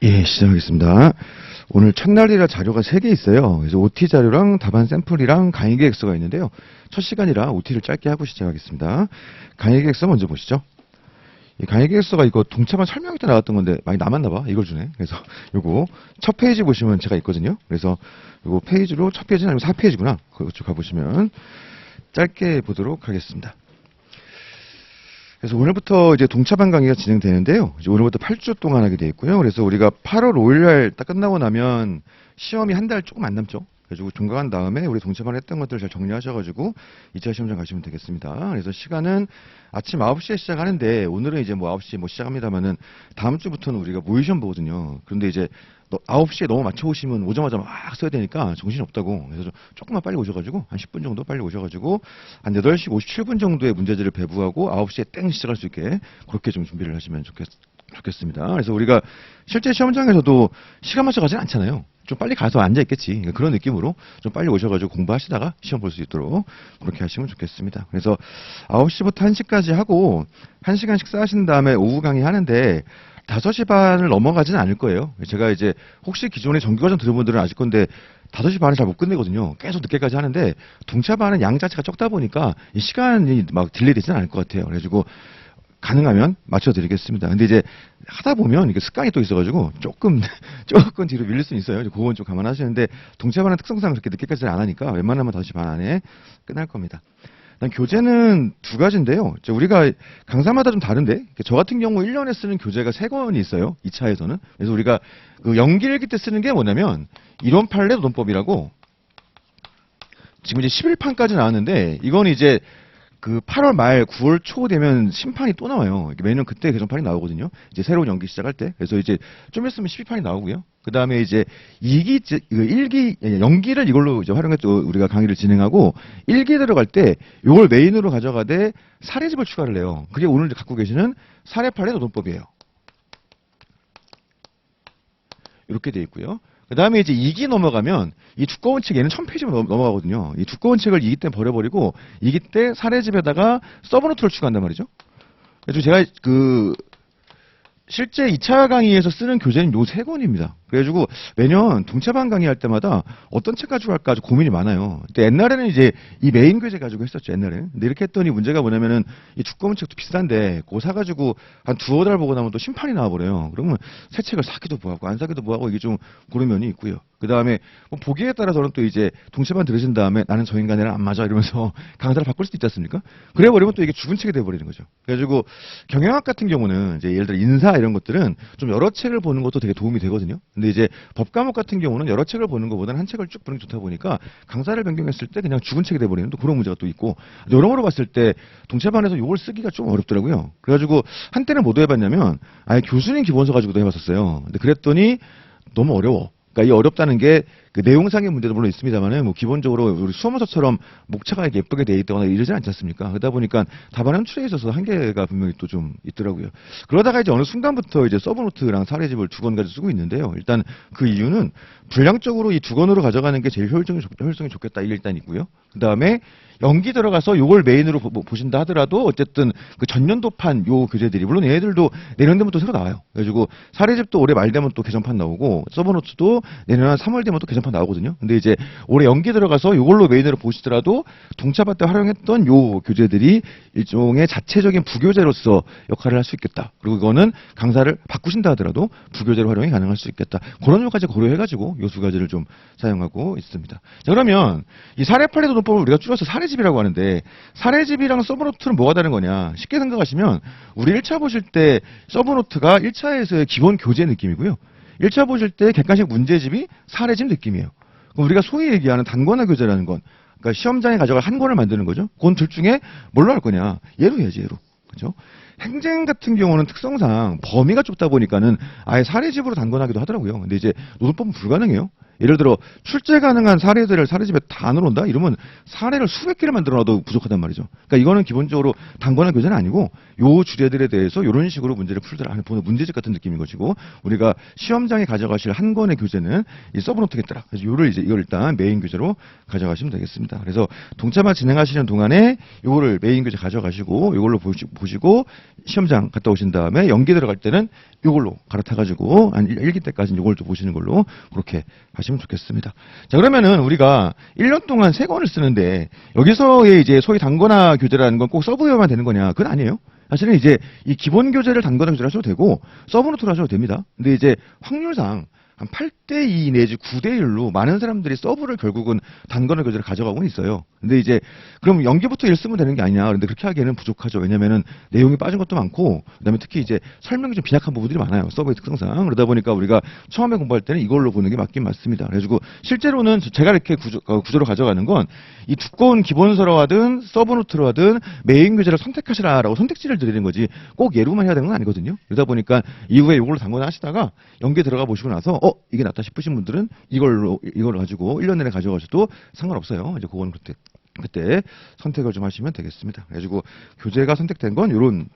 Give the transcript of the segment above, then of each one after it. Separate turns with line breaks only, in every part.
예, 시작하겠습니다. 오늘 첫날이라 자료가 3개 있어요. 그래서 OT 자료랑 답안 샘플이랑 강의 계획서가 있는데요. 첫 시간이라 OT를 짧게 하고 시작하겠습니다. 강의 계획서 먼저 보시죠. 이 강의 계획서가 이거 동차만 설명할 때 나왔던 건데 많이 남았나 봐. 이걸 주네. 그래서 요거 첫 페이지 보시면 제가 있거든요. 그래서 요거 페이지로 첫 페이지는 아니고 4페이지구나. 그쪽 가보시면 짧게 보도록 하겠습니다. 그래서 오늘부터 이제 동차반 강의가 진행되는데요. 이제 오늘부터 8주 동안 하게 되어 있고요. 그래서 우리가 8월 5일 날 딱 끝나고 나면 시험이 한 달 조금 안 남죠. 그래서 종강한 다음에 우리 동차반 했던 것들을 잘 정리하셔가지고 2차 시험장 가시면 되겠습니다. 그래서 시간은 아침 9시에 시작하는데 오늘은 이제 뭐 9시에 뭐 시작합니다만은 다음 주부터는 우리가 모의 시험 보거든요. 그런데 이제 9시에 너무 맞춰오시면 오자마자 막 써야 되니까 정신이 없다고. 그래서 조금만 빨리 오셔가지고 한 10분 정도 빨리 오셔가지고 한 8시 57분 정도의 문제지를 배부하고 9시에 땡 시작할 수 있게 그렇게 좀 준비를 하시면 좋겠습니다. 그래서 우리가 실제 시험장에서도 시간 맞춰 가진 않잖아요. 좀 빨리 가서 앉아있겠지. 그런 느낌으로 좀 빨리 오셔가지고 공부하시다가 시험 볼 수 있도록 그렇게 하시면 좋겠습니다. 그래서 9시부터 1시까지 하고 1시간 식사하신 다음에 오후 강의 하는데 5시 반을 넘어가지는 않을 거예요. 제가 이제 혹시 기존에 정규과정 들은 분들은 아실 건데 5시 반을 잘 못 끝내거든요. 계속 늦게까지 하는데 동차반은 양 자체가 적다 보니까 이 시간이 막 딜레이 되지는 않을 것 같아요. 그래가지고 가능하면 맞춰드리겠습니다. 근데 이제 하다 보면 이게 습관이 또 있어가지고 조금 뒤로 밀릴 수는 있어요. 그건 좀 감안하시는데 동차반은 특성상 그렇게 늦게까지 안 하니까 웬만하면 5시 반 안에 끝날 겁니다. 교재는 2가지인데요. 우리가 강사마다 좀 다른데 저 같은 경우 1년에 쓰는 교재가 3권이 있어요. 2차에서는. 그래서 우리가 그 연기일기 때 쓰는 게 뭐냐면 이론 판례 노동법이라고 지금 이제 11판까지 나왔는데 이건 이제 그 8월 말 9월 초 되면 심판이 또 나와요. 매년 그때 개정판이 나오거든요. 이제 새로운 연기 시작할 때. 그래서 이제 좀 있으면 12판이 나오고요. 그 다음에 이제 1기, 연기를 이걸로 이제 활용해 또 우리가 강의를 진행하고 1기 들어갈 때 이걸 메인으로 가져가되 사례집을 추가를 해요. 그게 오늘 갖고 계시는 사례판례 노동법이에요. 이렇게 돼 있고요. 그 다음에 이제 2기 넘어가면 이 두꺼운 책 얘는 1000페이지만 넘어가거든요. 이 두꺼운 책을 2기 때 버려버리고 2기 때 사례집에다가 서브노트를 추가한단 말이죠. 그래서 제가 실제 2차 강의에서 쓰는 교재는 요 3권입니다. 그래가지고 매년 동차반 강의할 때마다 어떤 책 가지고 갈까 아주 고민이 많아요. 근데 옛날에는 이제 이 메인 교재 가지고 했었죠, 옛날에는. 근데 이렇게 했더니 문제가 뭐냐면은 이 두꺼운 책도 비싼데 그거 사가지고 한 2~5달 보고 나면 또 심판이 나와버려요. 그러면 새 책을 사기도 뭐하고 안 사기도 뭐하고 이게 좀 그런 면이 있고요. 그 다음에 뭐 보기에 따라서는 또 이제 동차반 들으신 다음에 나는 저 인간이랑 안 맞아 이러면서 강사를 바꿀 수도 있지 않습니까? 그래버리면 또 이게 죽은 책이 돼버리는 거죠. 그래가지고 경영학 같은 경우는 이제 예를 들어 인사 이런 것들은 좀 여러 책을 보는 것도 되게 도움이 되거든요. 근데 이제 법 과목 같은 경우는 여러 책을 보는 것보다는 한 책을 쭉 보는 게 좋다 보니까 강사를 변경했을 때 그냥 죽은 책이 돼버리는 또 그런 문제가 또 있고 여러모로 봤을 때 동차반에서 이걸 쓰기가 좀 어렵더라고요. 그래가지고 한때는 뭐 해봤냐면 아예 교수님 기본서 가지고도 해봤었어요. 근데 그랬더니 너무 어려워. 그러니까 이 어렵다는 게 그 내용상의 문제도 물론 있습니다만은 뭐 기본적으로 우리 수험서처럼 목차가 이렇게 예쁘게 돼 있거나 이러지 않지 않습니까? 그러다 보니까 답안 연출에 있어서 한계가 분명히 또 좀 있더라고요. 그러다가 이제 어느 순간부터 이제 서브노트랑 사례집을 2권 가지고 쓰고 있는데요. 일단 그 이유는 분량적으로 이 2권으로 가져가는 게 제일 효율성이 좋겠다. 이게 일단 있고요. 그 다음에 연기 들어가서 요걸 메인으로 보신다 하더라도 어쨌든 그 전년도판 요 교재들이 물론 얘네들도 내년 되면 또 새로 나와요. 그래가지고 사례집도 올해 말 되면 또 개정판 나오고 서브노트도 내년 한 3월 되면 또 개정판 나오거든요. 근데 이제 올해 연기 들어가서 요걸로 메인으로 보시더라도 동차반 때 활용했던 요 교재들이 일종의 자체적인 부교재로서 역할을 할 수 있겠다. 그리고 이거는 강사를 바꾸신다 하더라도 부교재로 활용이 가능할 수 있겠다. 그런 요까지 고려해가지고 요 2가지를 좀 사용하고 있습니다. 자, 그러면 이 사례판례 노동법을 우리가 줄여서 사례집이라고 하는데 사례집이랑 서브노트는 뭐가 다른 거냐? 쉽게 생각하시면 우리 1차 보실 때 서브노트가 1차에서의 기본 교재 느낌이고요. 1차 보실 때 객관식 문제집이 사례집 느낌이에요. 그럼 우리가 소위 얘기하는 단권화 교재라는 건 그러니까 시험장에 가져갈 한 권을 만드는 거죠. 그건 둘 중에 뭘로 할 거냐? 얘로 해야지, 얘로. 그죠? 행정 같은 경우는 특성상 범위가 좁다 보니까는 아예 사례집으로 단권하기도 하더라고요. 근데 이제 노동법은 불가능해요. 예를 들어 출제 가능한 사례들을 사례집에 다 넣어놓는다? 이러면 사례를 수백 개를 만들어놔도 부족하단 말이죠. 그러니까 이거는 기본적으로 단권화 교재는 아니고 요 주제들에 대해서 이런 식으로 문제를 풀더라 하는 문제집 같은 느낌인 것이고, 우리가 시험장에 가져가실 한 권의 교재는 이 서브노트겠더라. 그래서 이걸 일단 메인 교재로 가져가시면 되겠습니다. 그래서 동차만 진행하시는 동안에 요거를 메인 교재 가져가시고 이걸로 보시고 시험장 갔다 오신 다음에 연기 들어갈 때는 요걸로 갈아타가지고 한 1기 때까지는 요걸 좀 보시는 걸로 그렇게 하시면 좋겠습니다. 자, 그러면은 우리가 1년 동안 3권을 쓰는데 여기서의 이제 소위 단권화 교재라는 건 꼭 서브웨어만 되는 거냐? 그건 아니에요. 사실은 이제 이 기본 교재를 단권화 교재로 하셔도 되고 서브노트로 하셔도 됩니다. 근데 이제 확률상 한 8대2 내지 9대1로 많은 사람들이 서브를 결국은 단권화 교재를 가져가고는 있어요. 근데 이제 그럼 연기부터 1 쓰면 되는 게 아니냐. 그런데 그렇게 하기에는 부족하죠. 왜냐면은 내용이 빠진 것도 많고, 그다음에 특히 이제 설명이 좀 빈약한 부분들이 많아요. 서브의 특성상. 그러다 보니까 우리가 처음에 공부할 때는 이걸로 보는 게 맞긴 맞습니다. 그래가지고 실제로는 제가 이렇게 구조로 가져가는 건 이 두꺼운 기본서로 하든 서브노트로 하든 메인 교재를 선택하시라라고 선택지를 드리는 거지 꼭 예로만 해야 되는 건 아니거든요. 그러다 보니까 이후에 이걸로 단권화 하시다가 연기 들어가 보시고 나서 이게 낫다 싶으신 분들은 이걸 가지고 1년 내내 가져가셔도 상관없어요. 이제 그거는 그때 선택을 좀 하시면 되겠습니다. 그래가지고 교재가 선택된 건 이런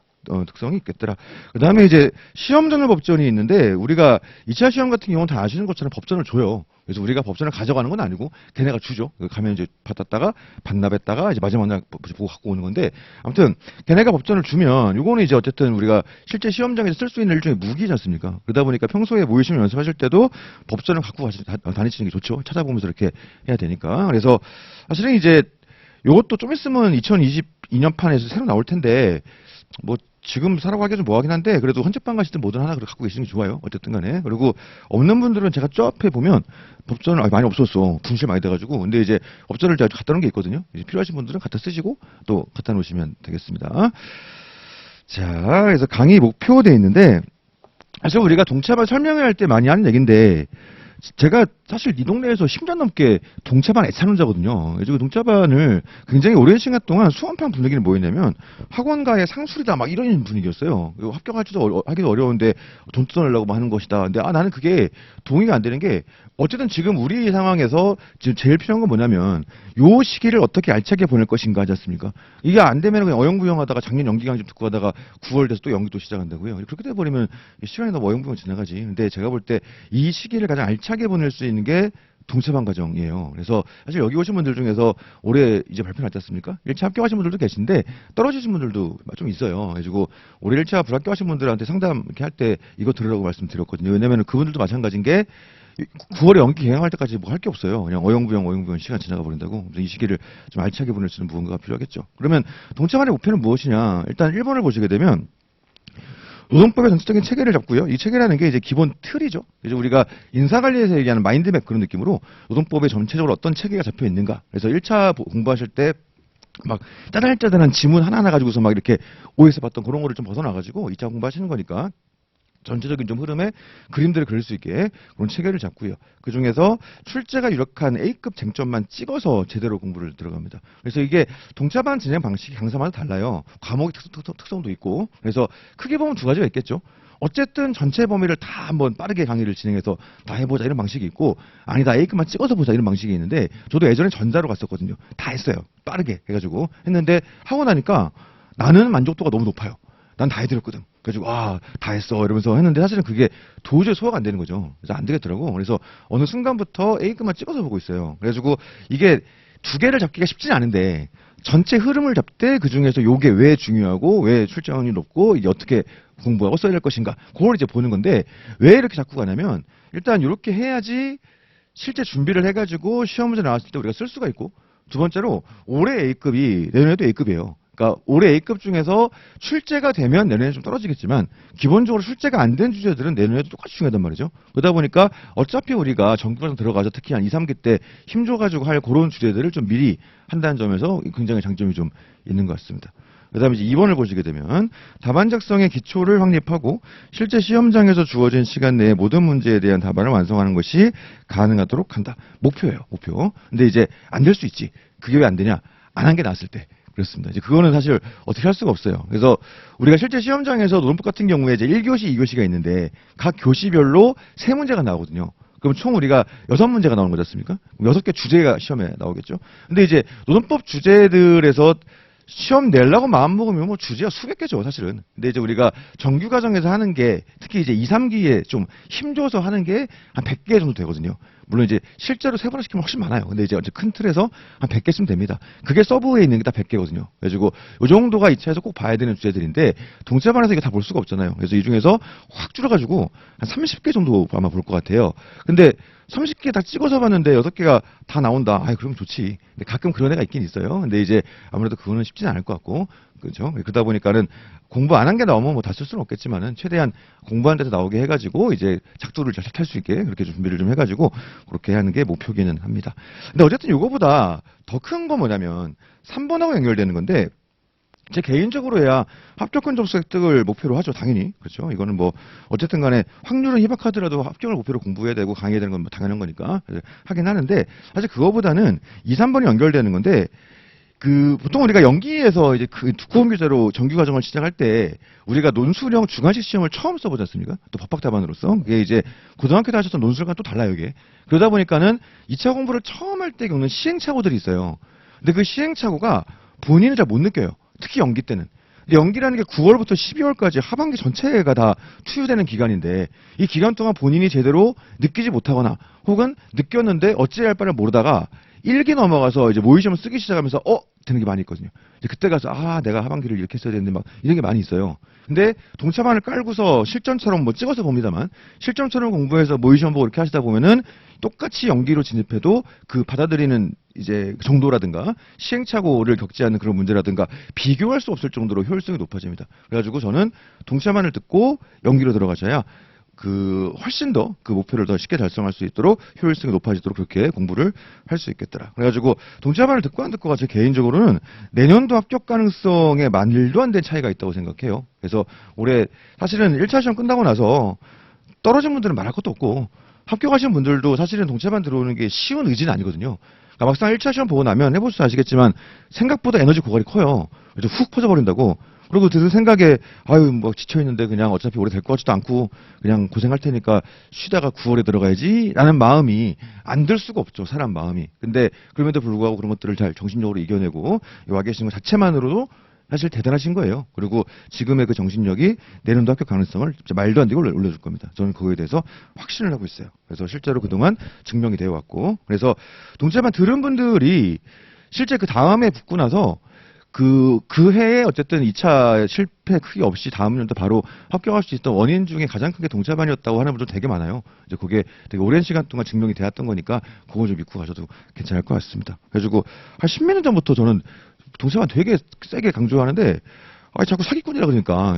특성이 있겠더라. 그 다음에 이제 시험 전을 법전이 있는데, 우리가 2차 시험 같은 경우는 다 아시는 것처럼 법전을 줘요. 그래서 우리가 법전을 가져가는 건 아니고 걔네가 주죠. 가면 이제 받았다가 반납했다가 이제 마지막 날 보고 갖고 오는 건데, 아무튼 걔네가 법전을 주면 요거는 이제 어쨌든 우리가 실제 시험장에서 쓸 수 있는 일종의 무기지 않습니까? 그러다 보니까 평소에 모의시험 연습하실 때도 법전을 갖고 다니시는 게 좋죠. 찾아보면서 이렇게 해야 되니까. 그래서 사실은 이제 요것도 좀 있으면 2022년판에서 새로 나올 텐데, 뭐 지금 사라고 하기가 좀 뭐하긴 한데 그래도 헌책방 가시든 뭐든 하나 갖고 계시는 게 좋아요. 어쨌든 간에. 그리고 없는 분들은 제가 저 앞에 보면 법전을 많이 없었어. 분실 많이 돼가지고. 근데 이제 법전을 제가 갖다 놓은 게 있거든요. 이제 필요하신 분들은 갖다 쓰시고 또 갖다 놓으시면 되겠습니다. 자, 그래서 강의 목표되어 있는데, 사실 우리가 동차반 설명을 할 때 많이 하는 얘기인데, 제가 사실 이 동네에서 10년 넘게 동차반 애창자거든요. 그래서 동차반을 굉장히 오랜 시간 동안 수험판 분위기는 뭐였냐면 학원가의 상술이다 막 이런 분위기였어요. 합격할지도 하기도 어려운데 돈 뜯어내려고 하는 것이다. 근데 나는 그게 동의가 안 되는 게, 어쨌든 지금 우리 상황에서 지금 제일 필요한 건 뭐냐면 요 시기를 어떻게 알차게 보낼 것인가 하지 않습니까? 이게 안 되면 그냥 어영부영하다가 작년 연기 강좌 듣고 하다가 9월 돼서 또 연기도 시작한다고요. 그렇게 돼버리면 시간이 너무 어영부영 지나가지. 근데 제가 볼 때 이 시기를 가장 알차게 보낼 수 있는 게 동차반 과정이에요. 그래서 사실 여기 오신 분들 중에서 올해 이제 발표 났지 않습니까? 1차 합격하신 분들도 계신데 떨어지신 분들도 좀 있어요. 그래가지고 올해 1차 불합격하신 분들한테 상담 이렇게 할 때 이거 들으라고 말씀드렸거든요. 왜냐면 그분들도 마찬가지인 게 9월에 연기 개강할 때까지 뭐 할 게 없어요. 그냥 어영부영 시간 지나가 버린다고. 그래서 이 시기를 좀 알차게 보낼 수 있는 무언가가 필요하겠죠. 그러면 동차반의 목표는 무엇이냐? 일단 1번을 보시게 되면 노동법의 전체적인 체계를 잡고요. 이 체계라는 게 이제 기본 틀이죠. 이제 우리가 인사관리에서 얘기하는 마인드맵 그런 느낌으로 노동법에 전체적으로 어떤 체계가 잡혀 있는가. 그래서 1차 공부하실 때 막 짜잘짜잘한 지문 하나하나 가지고서 막 이렇게 OS 봤던 그런 거를 좀 벗어나가지고 2차 공부하시는 거니까 전체적인 좀 흐름에 그림들을 그릴 수 있게 그런 체계를 잡고요. 그 중에서 출제가 유력한 A급 쟁점만 찍어서 제대로 공부를 들어갑니다. 그래서 이게 동차반 진행 방식이 강사마다 달라요. 과목의 특성도 있고. 그래서 크게 보면 두 가지가 있겠죠. 어쨌든 전체 범위를 다 한번 빠르게 강의를 진행해서 다 해보자 이런 방식이 있고, 아니다 A급만 찍어서 보자 이런 방식이 있는데, 저도 예전에 전자로 갔었거든요. 다 했어요. 빠르게 해가지고 했는데 하고 나니까 나는 만족도가 너무 높아요. 난 다 해드렸거든. 그래가지고 다 했어 이러면서 했는데 사실은 그게 도저히 소화가 안 되는 거죠. 그래서 안 되겠더라고. 그래서 어느 순간부터 A급만 찍어서 보고 있어요. 그래가지고 이게 두 개를 잡기가 쉽지는 않은데 전체 흐름을 잡되 그 중에서 요게 왜 중요하고 왜 출제 확률이 높고 이게 어떻게 공부하고 써야 될 것인가, 그걸 이제 보는 건데, 왜 이렇게 자꾸 가냐면 일단 이렇게 해야지 실제 준비를 해가지고 시험 문제 나왔을 때 우리가 쓸 수가 있고, 두 번째로 올해 A급이 내년에도 A급이에요. 그러니까 올해 A급 중에서 출제가 되면 내년에 좀 떨어지겠지만 기본적으로 출제가 안 된 주제들은 내년에도 똑같이 중요하단 말이죠. 그러다 보니까 어차피 우리가 전국과정 들어가서 특히 한 2, 3기 때 힘줘가지고 할 그런 주제들을 좀 미리 한다는 점에서 굉장히 장점이 좀 있는 것 같습니다. 그 다음에 이제 2번을 보시게 되면 답안 작성의 기초를 확립하고 실제 시험장에서 주어진 시간 내에 모든 문제에 대한 답안을 완성하는 것이 가능하도록 한다. 목표예요, 목표. 근데 이제 안 될 수 있지. 그게 왜 안 되냐? 안 한 게 나았을 때. 그렇습니다. 이제 그거는 사실 어떻게 할 수가 없어요. 그래서 우리가 실제 시험장에서 노동법 같은 경우에 이제 1교시, 2교시가 있는데 각 교시별로 세 문제가 나오거든요. 그럼 총 우리가 6문제가 나오는 거지 않습니까? 그럼 6개 주제가 시험에 나오겠죠. 근데 이제 노동법 주제들에서 시험 내려고 마음먹으면 뭐 주제가 수백 개죠, 사실은. 근데 이제 우리가 정규 과정에서 하는 게 특히 이제 2, 3기에 좀 힘줘서 하는 게 한 100개 정도 되거든요. 물론 이제 실제로 세분화시키면 훨씬 많아요. 근데 이제 큰 틀에서 한 100개쯤 됩니다. 그게 서브에 있는 게 다 100개거든요. 그래가지고 이 정도가 2차에서 꼭 봐야 되는 주제들인데 동체반에서 이게 다 볼 수가 없잖아요. 그래서 이 중에서 확 줄여가지고 한 30개 정도 아마 볼 것 같아요. 근데 30개 다 찍어서 봤는데 6개가 다 나온다. 아이, 그럼 좋지. 근데 가끔 그런 애가 있긴 있어요. 근데 이제 아무래도 그거는 쉽지는 않을 것 같고. 그죠? 그러다 보니까는 공부 안 한 게 나오면 뭐 다 쓸 수는 없겠지만은 최대한 공부한 데서 나오게 해가지고 이제 작두를 잘 탈 수 있게 그렇게 준비를 좀 해가지고 그렇게 하는 게 목표기는 합니다. 근데 어쨌든 이거보다 더 큰 거 뭐냐면 3번하고 연결되는 건데 제 개인적으로 해야 합격권 점수 획득을 목표로 하죠. 당연히. 그렇죠. 이거는 뭐 어쨌든 간에 확률은 희박하더라도 합격을 목표로 공부해야 되고 강의해야 되는 건 뭐 당연한 거니까 하긴 하는데 사실 그거보다는 2, 3번이 연결되는 건데 보통 우리가 연기에서 이제 그 두꺼운 교재로 정규 과정을 시작할 때 우리가 논술형 주관식 시험을 처음 써보지 않습니까? 또 법학 답안으로서. 그게 이제 고등학교 때 하셨던 논술과는 또 달라요, 이게. 그러다 보니까는 2차 공부를 처음 할 때 겪는 시행착오들이 있어요. 근데 그 시행착오가 본인은 잘 못 느껴요. 특히 연기 때는. 근데 연기라는 게 9월부터 12월까지 하반기 전체가 다 투유되는 기간인데 이 기간 동안 본인이 제대로 느끼지 못하거나 혹은 느꼈는데 어찌해야 할 바를 모르다가 1기 넘어가서 이제 모의시험 쓰기 시작하면서 되는 게 많이 있거든요. 이제 그때 가서 내가 하반기를 이렇게 써야 되는데 막 이런 게 많이 있어요. 근데 동차반을 깔고서 실전처럼 뭐 찍어서 봅니다만 실전처럼 공부해서 모의시험 보고 이렇게 하시다 보면은 똑같이 연기로 진입해도 그 받아들이는 이제 정도라든가 시행착오를 겪지 않는 그런 문제라든가 비교할 수 없을 정도로 효율성이 높아집니다. 그래가지고 저는 동차반을 듣고 연기로 들어가셔야 훨씬 더 그 목표를 더 쉽게 달성할 수 있도록 효율성이 높아지도록 그렇게 공부를 할 수 있겠더라. 그래가지고 동차반을 듣고 안 듣고가 제 개인적으로는 내년도 합격 가능성에 말도 안 되는 차이가 있다고 생각해요. 그래서 올해 사실은 1차 시험 끝나고 나서 떨어진 분들은 말할 것도 없고 합격하신 분들도 사실은 동차반 들어오는 게 쉬운 의지는 아니거든요. 그러니까 막상 1차 시험 보고 나면 해보셔서 아시겠지만 생각보다 에너지 고갈이 커요. 그래서 훅 퍼져버린다고. 그리고 드는 생각에 뭐 지쳐있는데 그냥 어차피 오래 될 것 같지도 않고 그냥 고생할 테니까 쉬다가 9월에 들어가야지 라는 마음이 안 들 수가 없죠. 사람 마음이. 근데 그럼에도 불구하고 그런 것들을 잘 정신력으로 이겨내고 와 계신 것 자체만으로도 사실 대단하신 거예요. 그리고 지금의 그 정신력이 내년도 합격 가능성을 진짜 말도 안 되게 올려줄 겁니다. 저는 그거에 대해서 확신을 하고 있어요. 그래서 실제로 그동안 증명이 되어 왔고 그래서 동체만 들은 분들이 실제 그 다음에 붙고 나서 그 해에 어쨌든 2차 실패 크기 없이 다음 연도 바로 합격할 수 있었던 원인 중에 가장 큰 게 동차반이었다고 하는 분들 되게 많아요. 이제 그게 되게 오랜 시간 동안 증명이 되었던 거니까 그거 좀 믿고 가셔도 괜찮을 것 같습니다. 그래가지고 한 10몇 년 전부터 저는 동차반 되게 세게 강조하는데 자꾸 사기꾼이라 그러니까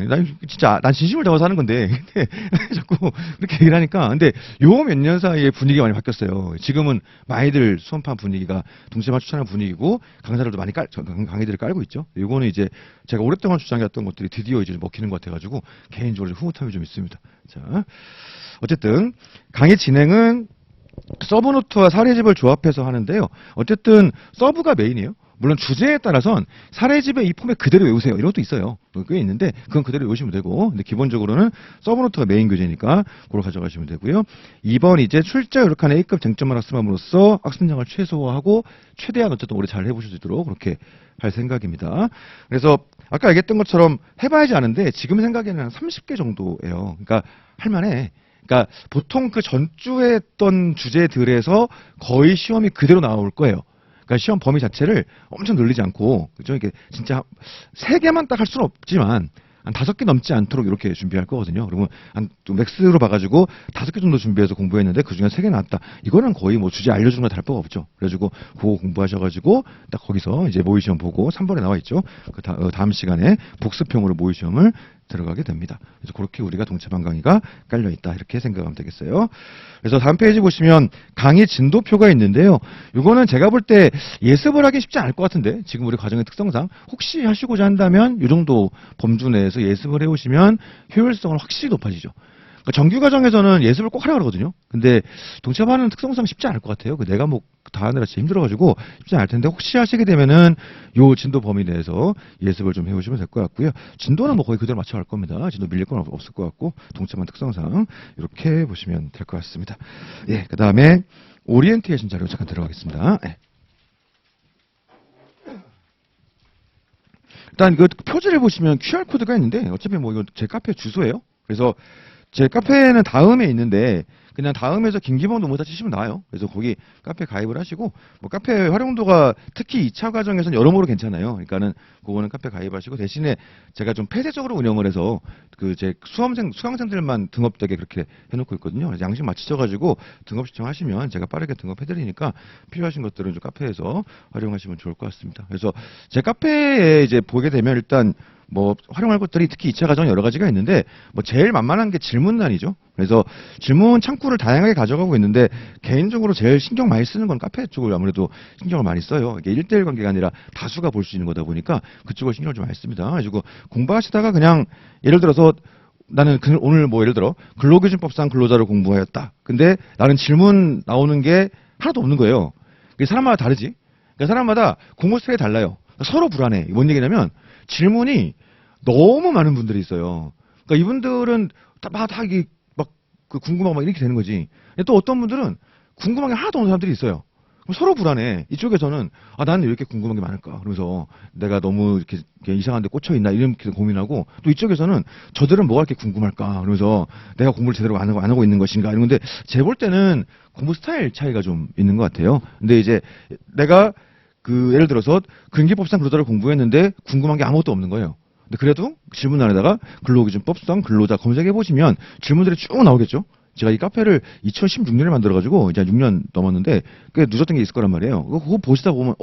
난 진심을 담아서 하는 건데 근데 자꾸 그렇게 얘기를 하니까 근데 요 몇 년 사이에 분위기가 많이 바뀌었어요. 지금은 많이들 수험판 분위기가 동시에 추천하는 분위기고 강사들도 많이 강의들을 깔고 있죠. 요거는 이제 제가 오랫동안 주장했던 것들이 드디어 이제 먹히는 것 같아가지고 개인적으로 흐뭇함이 좀 있습니다. 자, 어쨌든 강의 진행은 서브노트와 사례집을 조합해서 하는데요. 어쨌든 서브가 메인이에요. 물론 주제에 따라선 사례집의 이 포맷 그대로 외우세요. 이런 것도 있어요. 꽤 있는데 그건 그대로 외우시면 되고 근데 기본적으로는 서브노트가 메인 교재니까 그걸 가져가시면 되고요. 2번 이제 출제 요약한 A급 쟁점만 학습함으로써 학습량을 최소화하고 최대한 어쨌든 오래 잘 해보실 수 있도록 그렇게 할 생각입니다. 그래서 아까 얘기했던 것처럼 해봐야지 아는데 지금 생각에는 한 30개 정도예요. 그러니까 할만해. 그러니까 보통 그 전주에 했던 주제들에서 거의 시험이 그대로 나올 거예요. 그러니까 시험 범위 자체를 엄청 늘리지 않고, 그죠? 이게 진짜 3개만 딱 할 수는 없지만, 한 5개 넘지 않도록 이렇게 준비할 거거든요. 그러면 좀 맥스로 봐가지고 5개 정도 준비해서 공부했는데 그 중에 3개 나왔다. 이거는 거의 뭐 주제 알려주는 거 다를 바가 없죠. 그래가지고 그거 공부하셔가지고 딱 거기서 이제 모의시험 보고 3번에 나와 있죠. 그 다음 시간에 복습형으로 모의시험을 들어가게 됩니다. 그래서 그렇게 우리가 동체반 강의가 깔려 있다 이렇게 생각하면 되겠어요. 그래서 다음 페이지 보시면 강의 진도표가 있는데요. 이거는 제가 볼 때 예습을 하기 쉽지 않을 것 같은데 지금 우리 과정의 특성상 혹시 하시고자 한다면 이 정도 범주 내에서 예습을 해오시면 효율성은 확실히 높아지죠. 그러니까 정규 과정에서는 예습을 꼭 하라 그러거든요. 근데 동체화는 특성상 쉽지 않을 것 같아요. 내가 뭐 다 하느라 진짜 힘들어가지고 쉽지 않을 텐데 혹시 하시게 되면은 요 진도 범위 내에서 예습을 좀 해오시면 될 것 같고요. 진도는 뭐 거의 그대로 맞춰갈 겁니다. 진도 밀릴 건 없을 것 같고 동체만 특성상 이렇게 보시면 될 것 같습니다. 예, 그 다음에 오리엔테이션 자료 잠깐 들어가겠습니다. 예. 일단 그 표지를 보시면 QR 코드가 있는데 어차피 뭐 이거 제 카페 주소예요. 그래서 제 카페는 다음에 있는데 그냥 다음에서 김기범 노무사 치시면 나와요. 그래서 거기 카페 가입을 하시고 뭐 카페 활용도가 특히 2차 과정에서는 여러모로 괜찮아요. 그러니까는 그거는 카페 가입하시고 대신에 제가 좀 폐쇄적으로 운영을 해서 그 제 수강생들만 등업되게 그렇게 해놓고 있거든요. 그래서 양식 맞추셔가지고 등업 신청하시면 제가 빠르게 등업해드리니까 필요하신 것들은 좀 카페에서 활용하시면 좋을 것 같습니다. 그래서 제 카페에 이제 보게 되면 일단 뭐 활용할 것들이 특히 2차 과정 여러 가지가 있는데 뭐 제일 만만한 게 질문란이죠. 그래서 질문 창구를 다양하게 가져가고 있는데 개인적으로 제일 신경 많이 쓰는 건 카페 쪽을 아무래도 신경을 많이 써요. 이게 1대1 관계가 아니라 다수가 볼 수 있는 거다 보니까 그쪽을 신경을 좀 많이 씁니다. 그래가지고 공부하시다가 그냥 예를 들어서 나는 오늘 뭐 예를 들어 근로기준법상 근로자를 공부하였다. 근데 나는 질문 나오는 게 하나도 없는 거예요. 그게 사람마다 다르지. 그러니까 사람마다 공부 스타일이 달라요. 서로 불안해. 뭔 얘기냐면 질문이 너무 많은 분들이 있어요. 그러니까 이분들은 다 이게 그 궁금하고 막 이렇게 되는 거지. 또 어떤 분들은 궁금한 게 하나도 없는 사람들이 있어요. 그럼 서로 불안해. 이쪽에서는 나는 왜 이렇게 궁금한 게 많을까? 그러면서 내가 너무 이렇게 이상한 데 꽂혀 있나 이렇게 고민하고 또 이쪽에서는 저들은 뭐가 이렇게 궁금할까? 그러면서 내가 공부를 제대로 안 하고 있는 것인가? 이런 건데 제가 볼 때는 공부 스타일 차이가 좀 있는 것 같아요. 근데 이제 내가 그 예를 들어서 근기법상 근로자를 공부했는데 궁금한 게 아무것도 없는 거예요. 근데 그래도 질문란에다가 근로기준법상 근로자 검색해 보시면 질문들이 쭉 나오겠죠. 제가 이 카페를 2016년에 만들어가지고 이제 6년 넘었는데 꽤 늦었던 게 있을 거란 말이에요. 그거 보시다 보면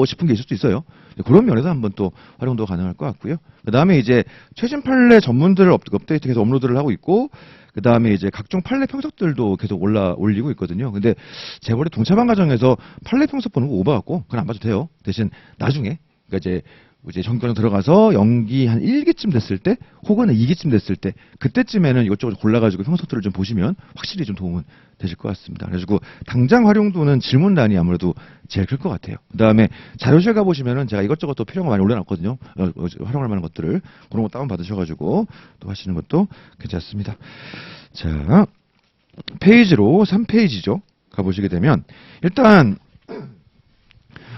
싶은 게 있을 수도 있어요. 그런 면에서 한번 또 활용도 가능할 것 같고요. 그 다음에 이제 최신 판례 전문들을 업데이트해서 업로드를 하고 있고 그 다음에 이제 각종 판례 평석들도 계속 올리고 있거든요. 근데 제 볼에 동차반 과정에서 판례 평석 보는 거 오버갖고 그건 안 봐도 돼요. 대신 나중에 그러니까 이제 전과정 들어가서 연기 한 1기쯤 됐을 때 혹은 2기쯤 됐을 때 그때쯤에는 이것저것 골라가지고 평석들을 좀 보시면 확실히 좀 도움은 되실 것 같습니다. 그래가지고 당장 활용도는 질문란이 아무래도 제일 클 것 같아요. 그 다음에 자료실 가보시면은 제가 이것저것 또 필요한 거 많이 올려놨거든요. 활용할 만한 것들을 그런 거 다운받으셔가지고 또 하시는 것도 괜찮습니다. 자, 페이지로 3페이지죠. 가보시게 되면 일단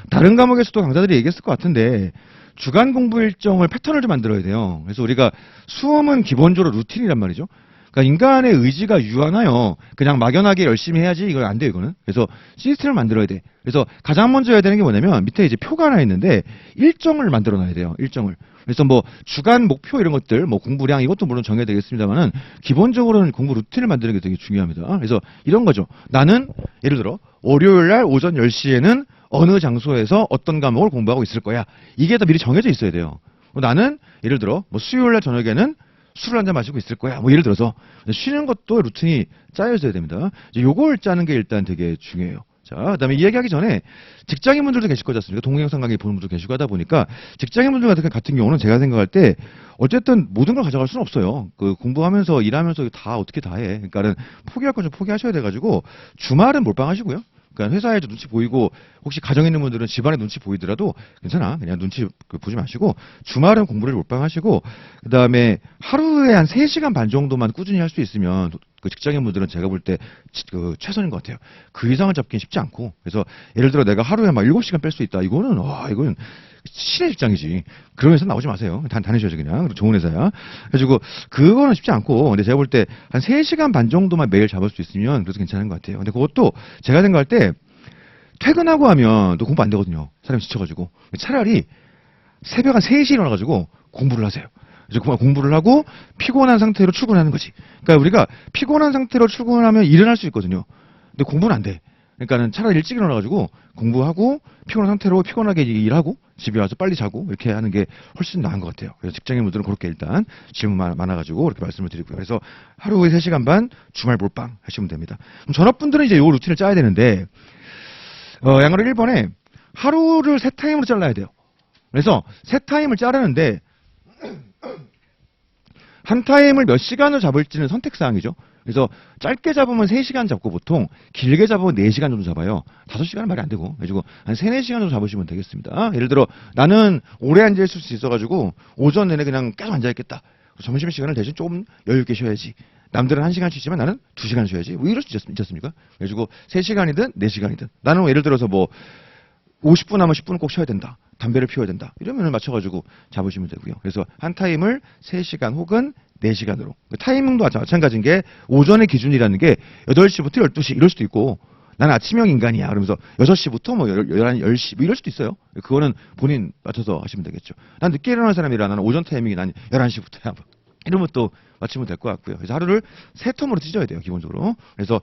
다른 과목에서도 강사들이 얘기했을 것 같은데 주간 공부 일정을 패턴을 좀 만들어야 돼요. 그래서 우리가 수험은 기본적으로 루틴이란 말이죠. 그러니까 인간의 의지가 유한하여 그냥 막연하게 열심히 해야지 이건 안 돼요, 이거는. 그래서 시스템을 만들어야 돼. 그래서 가장 먼저 해야 되는 게 뭐냐면 밑에 이제 표가 하나 있는데 일정을 만들어 놔야 돼요. 일정을. 그래서 뭐 주간 목표 이런 것들, 뭐 공부량 이것도 물론 정해야 되겠습니다만은 기본적으로는 공부 루틴을 만드는 게 되게 중요합니다. 그래서 이런 거죠. 나는 예를 들어 월요일 날 오전 10시에는 어느 장소에서 어떤 과목을 공부하고 있을 거야. 이게 다 미리 정해져 있어야 돼요. 나는 예를 들어 뭐 수요일 날 저녁에는 술을 한잔 마시고 있을 거야. 뭐 예를 들어서 쉬는 것도 루틴이 짜여져야 됩니다. 요걸 짜는 게 일단 되게 중요해요. 자, 그다음에 이야기하기 전에 직장인분들도 계실 거지 않습니까? 동영상 강의 보는 분도 계시고 하다 보니까 직장인분들 같은 경우는 제가 생각할 때 어쨌든 모든 걸 가져갈 수는 없어요. 그 공부하면서 일하면서 다 어떻게 다 해. 그러니까는 포기할 건 좀 포기하셔야 돼가지고 주말은 몰빵하시고요. 그러니까 회사에도 눈치 보이고 혹시 가정 있는 분들은 집안에 눈치 보이더라도 괜찮아. 그냥 눈치 보지 마시고 주말은 공부를 몰빵하시고 그다음에 하루에 한 3시간 반 정도만 꾸준히 할 수 있으면 그 직장인분들은 제가 볼 때 그 최선인 것 같아요. 그 이상을 잡기는 쉽지 않고 그래서 예를 들어 내가 하루에 막 7시간 뺄 수 있다. 이거는 신의 직장이지. 그런 회사 나오지 마세요. 다니셔야지 그냥. 좋은 회사야. 그래가지고 그거는 쉽지 않고 근데 제가 볼 때 한 3시간 반 정도만 매일 잡을 수 있으면 그래도 괜찮은 것 같아요. 근데 그것도 제가 생각할 때 퇴근하고 하면 또 공부 안 되거든요. 사람이 지쳐가지고. 차라리 새벽 한 3시에 일어나가지고 공부를 하세요. 이제 공부를 하고 피곤한 상태로 출근하는 거지. 그러니까 우리가 피곤한 상태로 출근하면 일은 할 수 있거든요. 근데 공부는 안 돼. 그러니까는 차라리 일찍 일어나가지고 공부하고 피곤한 상태로 피곤하게 일하고 집에 와서 빨리 자고 이렇게 하는 게 훨씬 나은 것 같아요. 그래서 직장인분들은 그렇게 일단 질문 많아가지고 이렇게 말씀을 드리고요. 그래서 하루에 3시간 반 주말 몰빵 하시면 됩니다. 그럼 전업분들은 이제 요 루틴을 짜야 되는데 양으로 1번에 하루를 3타임으로 잘라야 돼요. 그래서 3타임을 자르는데 한 타임을 몇 시간을 잡을지는 선택사항이죠. 그래서 짧게 잡으면 3시간 잡고 보통 길게 잡으면 4시간 정도 잡아요. 5시간은 말이 안 되고. 그래가지고 한 3, 4시간 정도 잡으시면 되겠습니다. 예를 들어 나는 오래 앉아있을 수 있어가지고 오전 내내 그냥 계속 앉아있겠다. 점심시간을 대신 조금 여유있게 쉬어야지. 남들은 1시간 쉬지만 나는 2시간 쉬어야지. 뭐 이럴 수 있지 않습니까? 그래가지고 3시간이든 4시간이든 나는 예를 들어서 뭐 50분 하면 10분은 꼭 쉬어야 된다. 담배를 피워야 된다. 이러면 맞춰가지고 잡으시면 되고요. 그래서 한 타임을 3시간 혹은 4시간으로. 타이밍도 마찬가지인 게 오전의 기준이라는 게 8시부터 12시 이럴 수도 있고 나는 아침형 인간이야. 그러면서 6시부터 뭐 11, 10시 뭐 이럴 수도 있어요. 그거는 본인 맞춰서 하시면 되겠죠. 난 늦게 일어나는 사람이라 나는 오전 타이밍이 난 11시부터야. 이러면 또 맞추면 될 것 같고요. 그래서 하루를 3텀으로 찢어야 돼요, 기본적으로. 그래서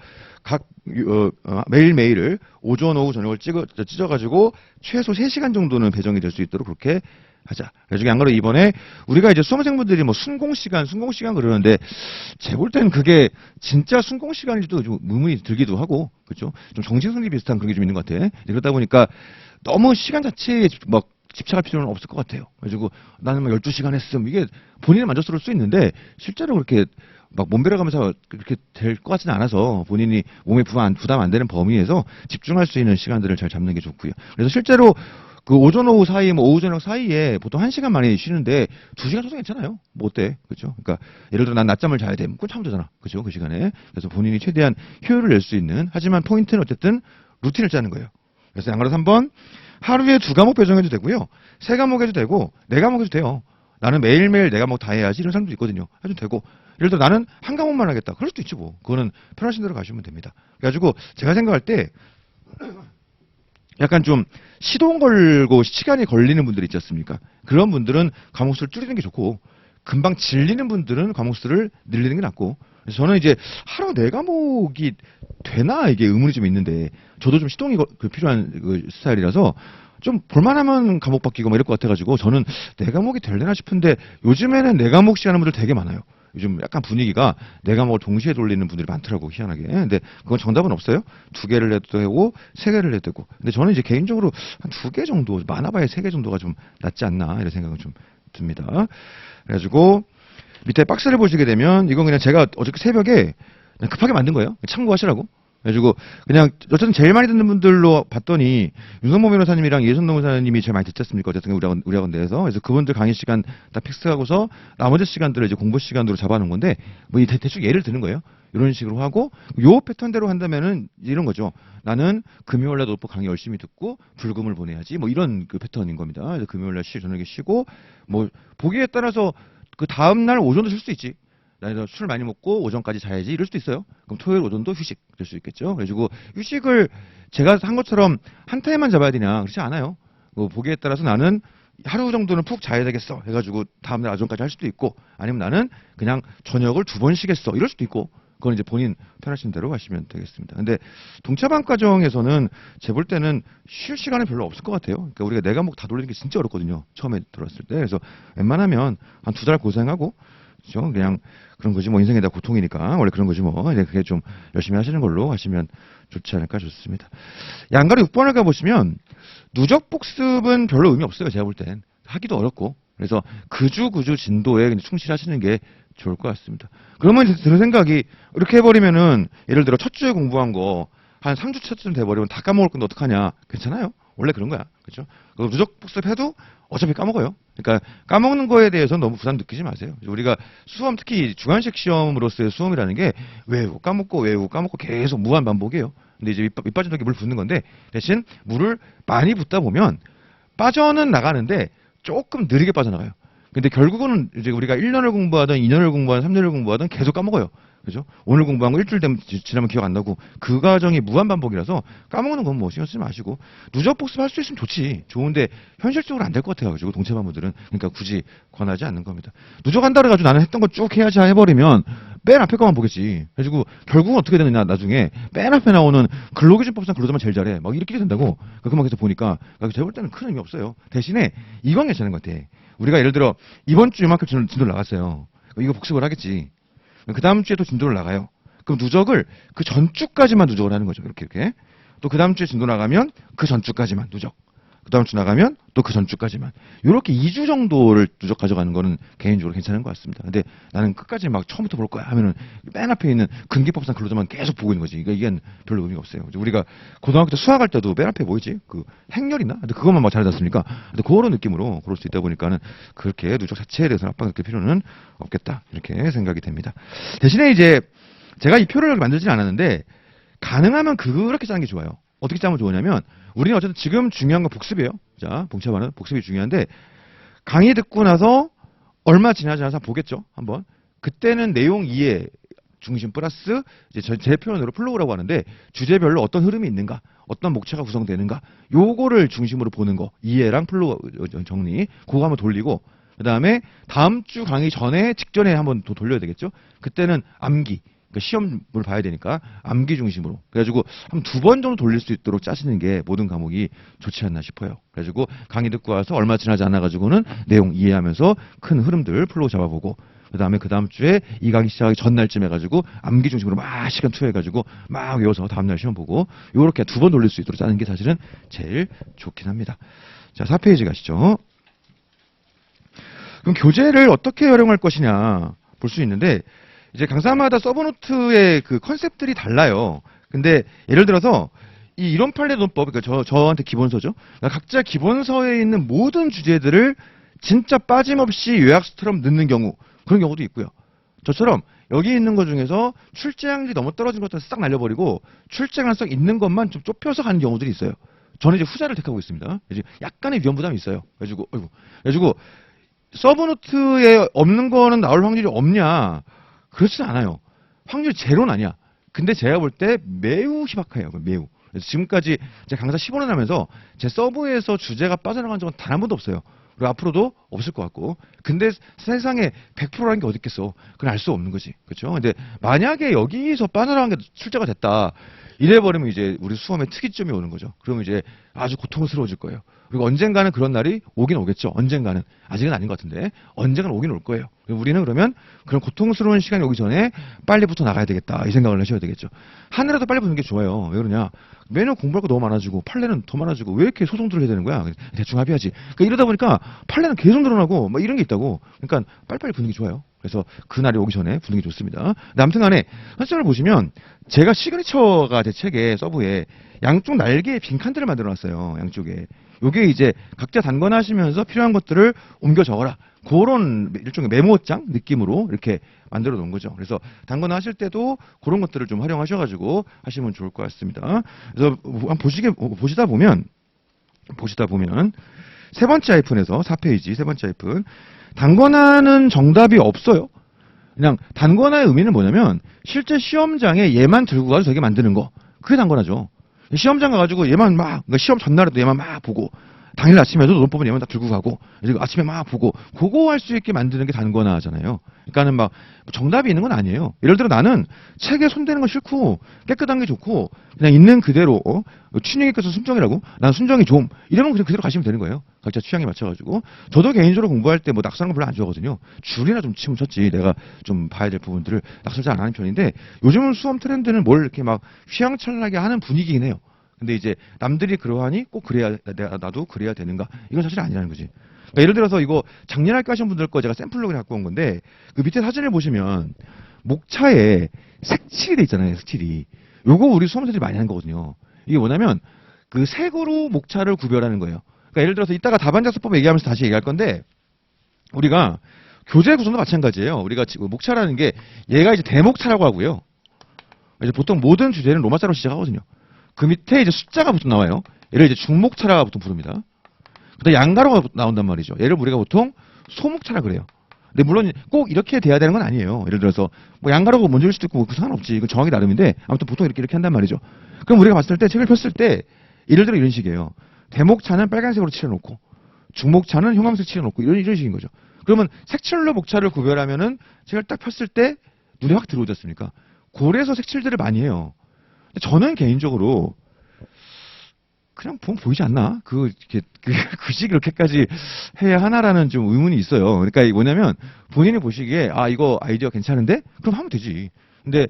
매일매일을 오전, 오후, 저녁을 찢어가지고 최소 3시간 정도는 배정이 될 수 있도록 그렇게 하자. 그래서 안 그래도 이번에 우리가 이제 수험생분들이 뭐 순공시간 그러는데 제 볼 때는 그게 진짜 순공시간인지도 좀 의문이 들기도 하고, 그렇죠? 좀 정신승리 비슷한 그런 게 좀 있는 것 같아. 그러다 보니까 너무 시간 자체에 막 집착할 필요는 없을 것 같아요. 그래가지고 나는 막 12시간 했음. 이게 본인은 만족스러울 수 있는데 실제로 그렇게 막 몸베려가면서 그렇게 될 것 같지는 않아서 본인이 몸에 부담 안 되는 범위에서 집중할 수 있는 시간들을 잘 잡는 게 좋고요. 그래서 실제로 그 오전 오후 사이, 뭐 오후 저녁 사이에 보통 1시간 만에 쉬는데 2시간 정도 괜찮아요. 뭐 어때? 그죠? 그러니까 예를 들어 난 낮잠을 자야 돼. 그건 참으면 되잖아. 그죠? 그 시간에. 그래서 본인이 최대한 효율을 낼 수 있는, 하지만 포인트는 어쨌든 루틴을 짜는 거예요. 그래서 양가로 3번 하루에 2과목 배정해도 되고요. 3과목 해도 되고 4과목 해도 돼요. 나는 매일매일 4과목 다 해야지 이런 사람도 있거든요. 해도 되고. 예를 들어 나는 한 과목만 하겠다. 그럴 수도 있지 뭐. 그거는 편하신 대로 가시면 됩니다. 그래가지고 제가 생각할 때 약간 좀 시동 걸고 시간이 걸리는 분들 있지 않습니까? 그런 분들은 과목 수를 줄이는 게 좋고 금방 질리는 분들은 과목 수를 늘리는 게 낫고. 그래서 저는 이제 하루 4과목이 되나 이게 의문이 좀 있는데 저도 좀 시동이 필요한 그 스타일이라서 좀 볼만하면 과목 바뀌고 막 이럴 것 같아가지고 저는 4과목이 될래나 싶은데 요즘에는 4과목씩 하는 분들 되게 많아요. 요즘 약간 분위기가 4과목을 동시에 돌리는 분들이 많더라고, 희한하게. 근데 그건 정답은 없어요. 2개를 해도 되고 3개를 해도 되고. 근데 저는 이제 개인적으로 한 2개 정도, 많아봐야 3개 정도가 좀 낫지 않나 이런 생각은 좀 듭니다. 그래가지고 밑에 박스를 보시게 되면 이건 그냥 제가 어저께 새벽에 그냥 급하게 만든 거예요. 참고하시라고. 그래가지고 그냥 어쨌든 제일 많이 듣는 분들로 봤더니 윤성모 변호사님이랑 예선동 변호사님이 제일 많이 듣지 않습니까? 어쨌든 우리 학원 내에서. 그래서 그분들 강의 시간 다 픽스하고서 나머지 시간들을 이제 공부 시간으로 잡아놓은 건데 뭐 대충 예를 드는 거예요. 이런 식으로 하고 요 패턴대로 한다면은 이런 거죠. 나는 금요일날 노트북 강의 열심히 듣고 불금을 보내야지. 뭐 이런 그 패턴인 겁니다. 그래서 금요일날 저녁에 쉬고 뭐 보기에 따라서 그 다음날 오전도 쉴 수 있지. 나는 술 많이 먹고 오전까지 자야지 이럴 수도 있어요. 그럼 토요일 오전도 휴식 될 수 있겠죠. 그래가지고 휴식을 제가 한 것처럼 한 타임만 잡아야 되냐 그렇지 않아요. 뭐 보기에 따라서 나는 하루 정도는 푹 자야 되겠어 해가지고 다음날 오전까지 할 수도 있고 아니면 나는 그냥 저녁을 2번 쉬겠어 이럴 수도 있고 그건 이제 본인 편하신 대로 하시면 되겠습니다. 근데 동차반 과정에서는 제 볼 때는 쉴 시간은 별로 없을 것 같아요. 그러니까 우리가 4과목 다 돌리는 게 진짜 어렵거든요. 처음에 들어왔을 때. 그래서 웬만하면 한 2달 고생하고 그렇죠? 그냥 그런 거지 뭐 인생이 다 고통이니까 원래 그런 거지 뭐 이제 그게 좀 열심히 하시는 걸로 하시면 좋지 않을까 좋습니다. 양가로 6번을 가보시면 누적 복습은 별로 의미 없어요. 제가 볼 땐 하기도 어렵고 그래서 그주 진도에 충실하시는 게 좋을 것 같습니다. 그러면 이제 드는 생각이 이렇게 해버리면은 예를 들어 첫 주에 공부한 거 한 3주 차쯤 돼버리면 다 까먹을 건데 어떡하냐. 괜찮아요. 원래 그런 거야. 그렇죠? 누적 복습해도 어차피 까먹어요. 그러니까 까먹는 거에 대해서는 너무 부담 느끼지 마세요. 우리가 수험 특히 주관식 시험으로서의 수험이라는 게 외우고 까먹고 계속 무한 반복이에요. 근데 이제 밑 빠진 독에 물 붓는 건데 대신 물을 많이 붓다 보면 빠져는 나가는데 조금 느리게 빠져나가요. 근데 결국은 이제 우리가 1년을 공부하든 2년을 공부하든 3년을 공부하든 계속 까먹어요. 그죠? 오늘 공부한 거 일주일 되면 지나면 기억 안 나고 그 과정이 무한 반복이라서 까먹는 건 뭐 신경 쓰지 마시고 누적 복습할 수 있으면 좋지. 좋은데 현실적으로 안 될 것 같아가지고 동체반부들은 그러니까 굳이 권하지 않는 겁니다. 누적한다 그래가지고 나는 했던 거 쭉 해야지 해버리면 맨 앞에 거만 보겠지. 그래가지고 결국은 어떻게 되느냐 나중에 맨 앞에 나오는 근로기준법상 근로자만 제일 잘해. 막 이렇게 된다고. 그만 계속 보니까 제가 볼 때는 큰 의미 없어요. 대신에 이건 괜찮은 것 같아. 우리가 예를 들어 이번 주 이만큼 진도를 나갔어요. 이거 복습을 하겠지. 그 다음 주에 또 진도를 나가요. 그럼 누적을 그 전주까지만 누적을 하는 거죠. 이렇게. 또 그 다음 주에 진도 나가면 그 전주까지만 누적. 그 다음 주 나가면 또 그 전주까지만. 요렇게 2주 정도를 누적 가져가는 거는 개인적으로 괜찮은 것 같습니다. 근데 나는 끝까지 막 처음부터 볼 거야 하면은 맨 앞에 있는 근기법상 근로자만 계속 보고 있는 거지. 그러니까 이게 별로 의미가 없어요. 우리가 고등학교 때 수학할 때도 맨 앞에 뭐였지? 그 행렬이나? 근데 그것만 막 잘하지 않습니까? 근데 그런 느낌으로 그럴 수 있다 보니까는 그렇게 누적 자체에 대해서는 압박을 느낄 필요는 없겠다. 이렇게 생각이 됩니다. 대신에 이제 제가 이 표를 만들진 않았는데 가능하면 그렇게 짜는 게 좋아요. 어떻게 짜면 좋으냐면 우리는 어쨌든 지금 중요한 건 복습이에요. 자, 봉차반은 복습이 중요한데 강의 듣고 나서 얼마 지나지 않아서 보겠죠. 한번. 그때는 내용 이해 중심 플러스 이제 제 표현으로 플로우라고 하는데 주제별로 어떤 흐름이 있는가, 어떤 목차가 구성되는가, 요거를 중심으로 보는 거. 이해랑 플로우 정리. 그거 한번 돌리고 그다음에 다음 주 강의 전에 직전에 한번 더 돌려야 되겠죠. 그때는 암기. 그러니까 시험을 봐야 되니까 암기 중심으로. 그래가지고 한 2번 정도 돌릴 수 있도록 짜시는 게 모든 과목이 좋지 않나 싶어요. 그래가지고 강의 듣고 와서 얼마 지나지 않아가지고는 내용 이해하면서 큰 흐름들 플로우 잡아보고 그 다음 주에 이 강의 시작하기 전날쯤 해가지고 암기 중심으로 막 시간 투여해가지고 막 외워서 다음날 시험 보고 요렇게 2번 돌릴 수 있도록 짜는 게 사실은 제일 좋긴 합니다. 자, 4페이지 가시죠. 그럼 교재를 어떻게 활용할 것이냐 볼 수 있는데 이제 강사마다 서브노트의 그 컨셉들이 달라요. 근데 예를 들어서 이 이론 판례 논법, 그러니까 저한테 기본서죠. 그러니까 각자 기본서에 있는 모든 주제들을 진짜 빠짐없이 요약서처럼 넣는 경우, 그런 경우도 있고요. 저처럼 여기 있는 것 중에서 출제량이 너무 떨어진 것들은 싹 날려버리고 출제 가능성 있는 것만 좀 좁혀서 가는 경우들이 있어요. 저는 이제 후자를 택하고 있습니다. 이제 약간의 위험 부담이 있어요. 그래가지고 서브노트에 없는 거는 나올 확률이 없냐? 그렇진 않아요. 확률 제로는 아니야. 근데 제가 볼 때 매우 희박해요. 매우. 그래서 지금까지 제가 강사 15년 하면서 제 서브에서 주제가 빠져나간 적은 단 한 번도 없어요. 그리고 앞으로도 없을 것 같고. 근데 세상에 100%라는 게 어디 있겠어. 그건 알 수 없는 거지. 그렇죠? 근데 만약에 여기서 빠져나간 게 출제가 됐다. 이래버리면 이제 우리 수험의 특이점이 오는 거죠. 그러면 이제 아주 고통스러워질 거예요. 그리고 언젠가는 그런 날이 오긴 오겠죠. 언젠가는. 아직은 아닌 것 같은데. 언젠가는 오긴 올 거예요. 우리는 그러면 그런 고통스러운 시간이 오기 전에 빨리 붙어 나가야 되겠다. 이 생각을 하셔야 되겠죠. 하늘에도 빨리 붙는 게 좋아요. 왜 그러냐. 매년 공부할 거 너무 많아지고 판례는 더 많아지고 왜 이렇게 소송들을 해야 되는 거야. 대충 합의하지. 그러니까 이러다 보니까 판례는 계속 늘어나고 막 이런 게 있다고. 그러니까 빨리빨리 붙는 게 좋아요. 그래서 그날이 오기 전에 붙는 게 좋습니다. 아무튼 간에 선생님을 보시면 제가 시그니처가 제 책에 서브에 양쪽 날개에 빈칸들을 만들어 놨어요. 양쪽에. 요게 이제 각자 단권하시면서 필요한 것들을 옮겨 적어라. 그런 일종의 메모장 느낌으로 이렇게 만들어 놓은 거죠. 그래서 단권하실 때도 그런 것들을 좀 활용하셔가지고 하시면 좋을 것 같습니다. 그래서 보시다 보면 세 번째 하이픈에서 4페이지 세 번째 하이픈 단권하는 정답이 없어요. 그냥 단권화의 의미는 뭐냐면 실제 시험장에 얘만 들고 가서 저게 만드는 거. 그게 단권화죠. 시험장 가가지고 얘만 막 그러니까 시험 전날에도 얘만 막 보고 당일 아침에도 논법은 얘만 다 들고 가고 그리고 아침에 막 보고 그거 할 수 있게 만드는 게 단권화잖아요. 그러니까는 막 정답이 있는 건 아니에요. 예를 들어 나는 책에 손대는 거 싫고 깨끗한 게 좋고 그냥 있는 그대로 춘향이께서 순정이라고 난 순정이 좀 이러면 그냥 그대로 가시면 되는 거예요. 각자 취향에 맞춰가지고 저도 개인적으로 공부할 때 뭐 낙서하는 거 별로 안 좋아하거든요. 줄이나 좀 치면 쳤지 내가 좀 봐야 될 부분들을 낙서를 잘 안 하는 편인데 요즘은 수험 트렌드는 뭘 이렇게 막 휘황찬란하게 하는 분위기긴 해요. 근데 이제 남들이 그러하니 꼭 그래야 나도 그래야 되는가? 이건 사실 아니라는 거지. 그러니까 예를 들어서 이거 작년 할까 하신 분들 거 제가 샘플로 그냥 갖고 온 건데 그 밑에 사진을 보시면 목차에 색칠이 돼 있잖아요. 색칠이. 요거 우리 수험생들이 많이 하는 거거든요. 이게 뭐냐면 그 색으로 목차를 구별하는 거예요. 그러니까 예를 들어서 이따가 다반자수법 얘기하면서 다시 얘기할 건데 우리가 교재 구성도 마찬가지예요. 우리가 지금 목차라는 게 얘가 이제 대목차라고 하고요. 이제 보통 모든 주제는 로마자로 시작하거든요. 그 밑에 이제 숫자가 보통 나와요. 얘를 이제 중목차라고 보통 부릅니다. 그다음 양가로가 나온단 말이죠. 얘를 우리가 보통 소목차라 그래요. 근데 물론 꼭 이렇게 돼야 되는 건 아니에요. 예를 들어서 뭐 양가로가 먼저일 수도 있고 그 상관없지. 이건 정하기 나름인데 아무튼 보통 이렇게 한단 말이죠. 그럼 우리가 봤을 때 책을 폈을 때 예를 들어 이런 식이에요. 대목차는 빨간색으로 칠해놓고 중목차는 형광색 칠해놓고 이런 식인 거죠. 그러면 색칠로 목차를 구별하면은 책을 딱 폈을 때 눈에 확 들어오지 않습니까? 그래서 색칠들을 많이 해요. 근데 저는 개인적으로 그냥 보면 보이지 않나? 굳이 그렇게까지 해야 하나라는 좀 의문이 있어요. 그러니까 이게 뭐냐면 본인이 보시기에 아 이거 아이디어 괜찮은데? 그럼 하면 되지. 근데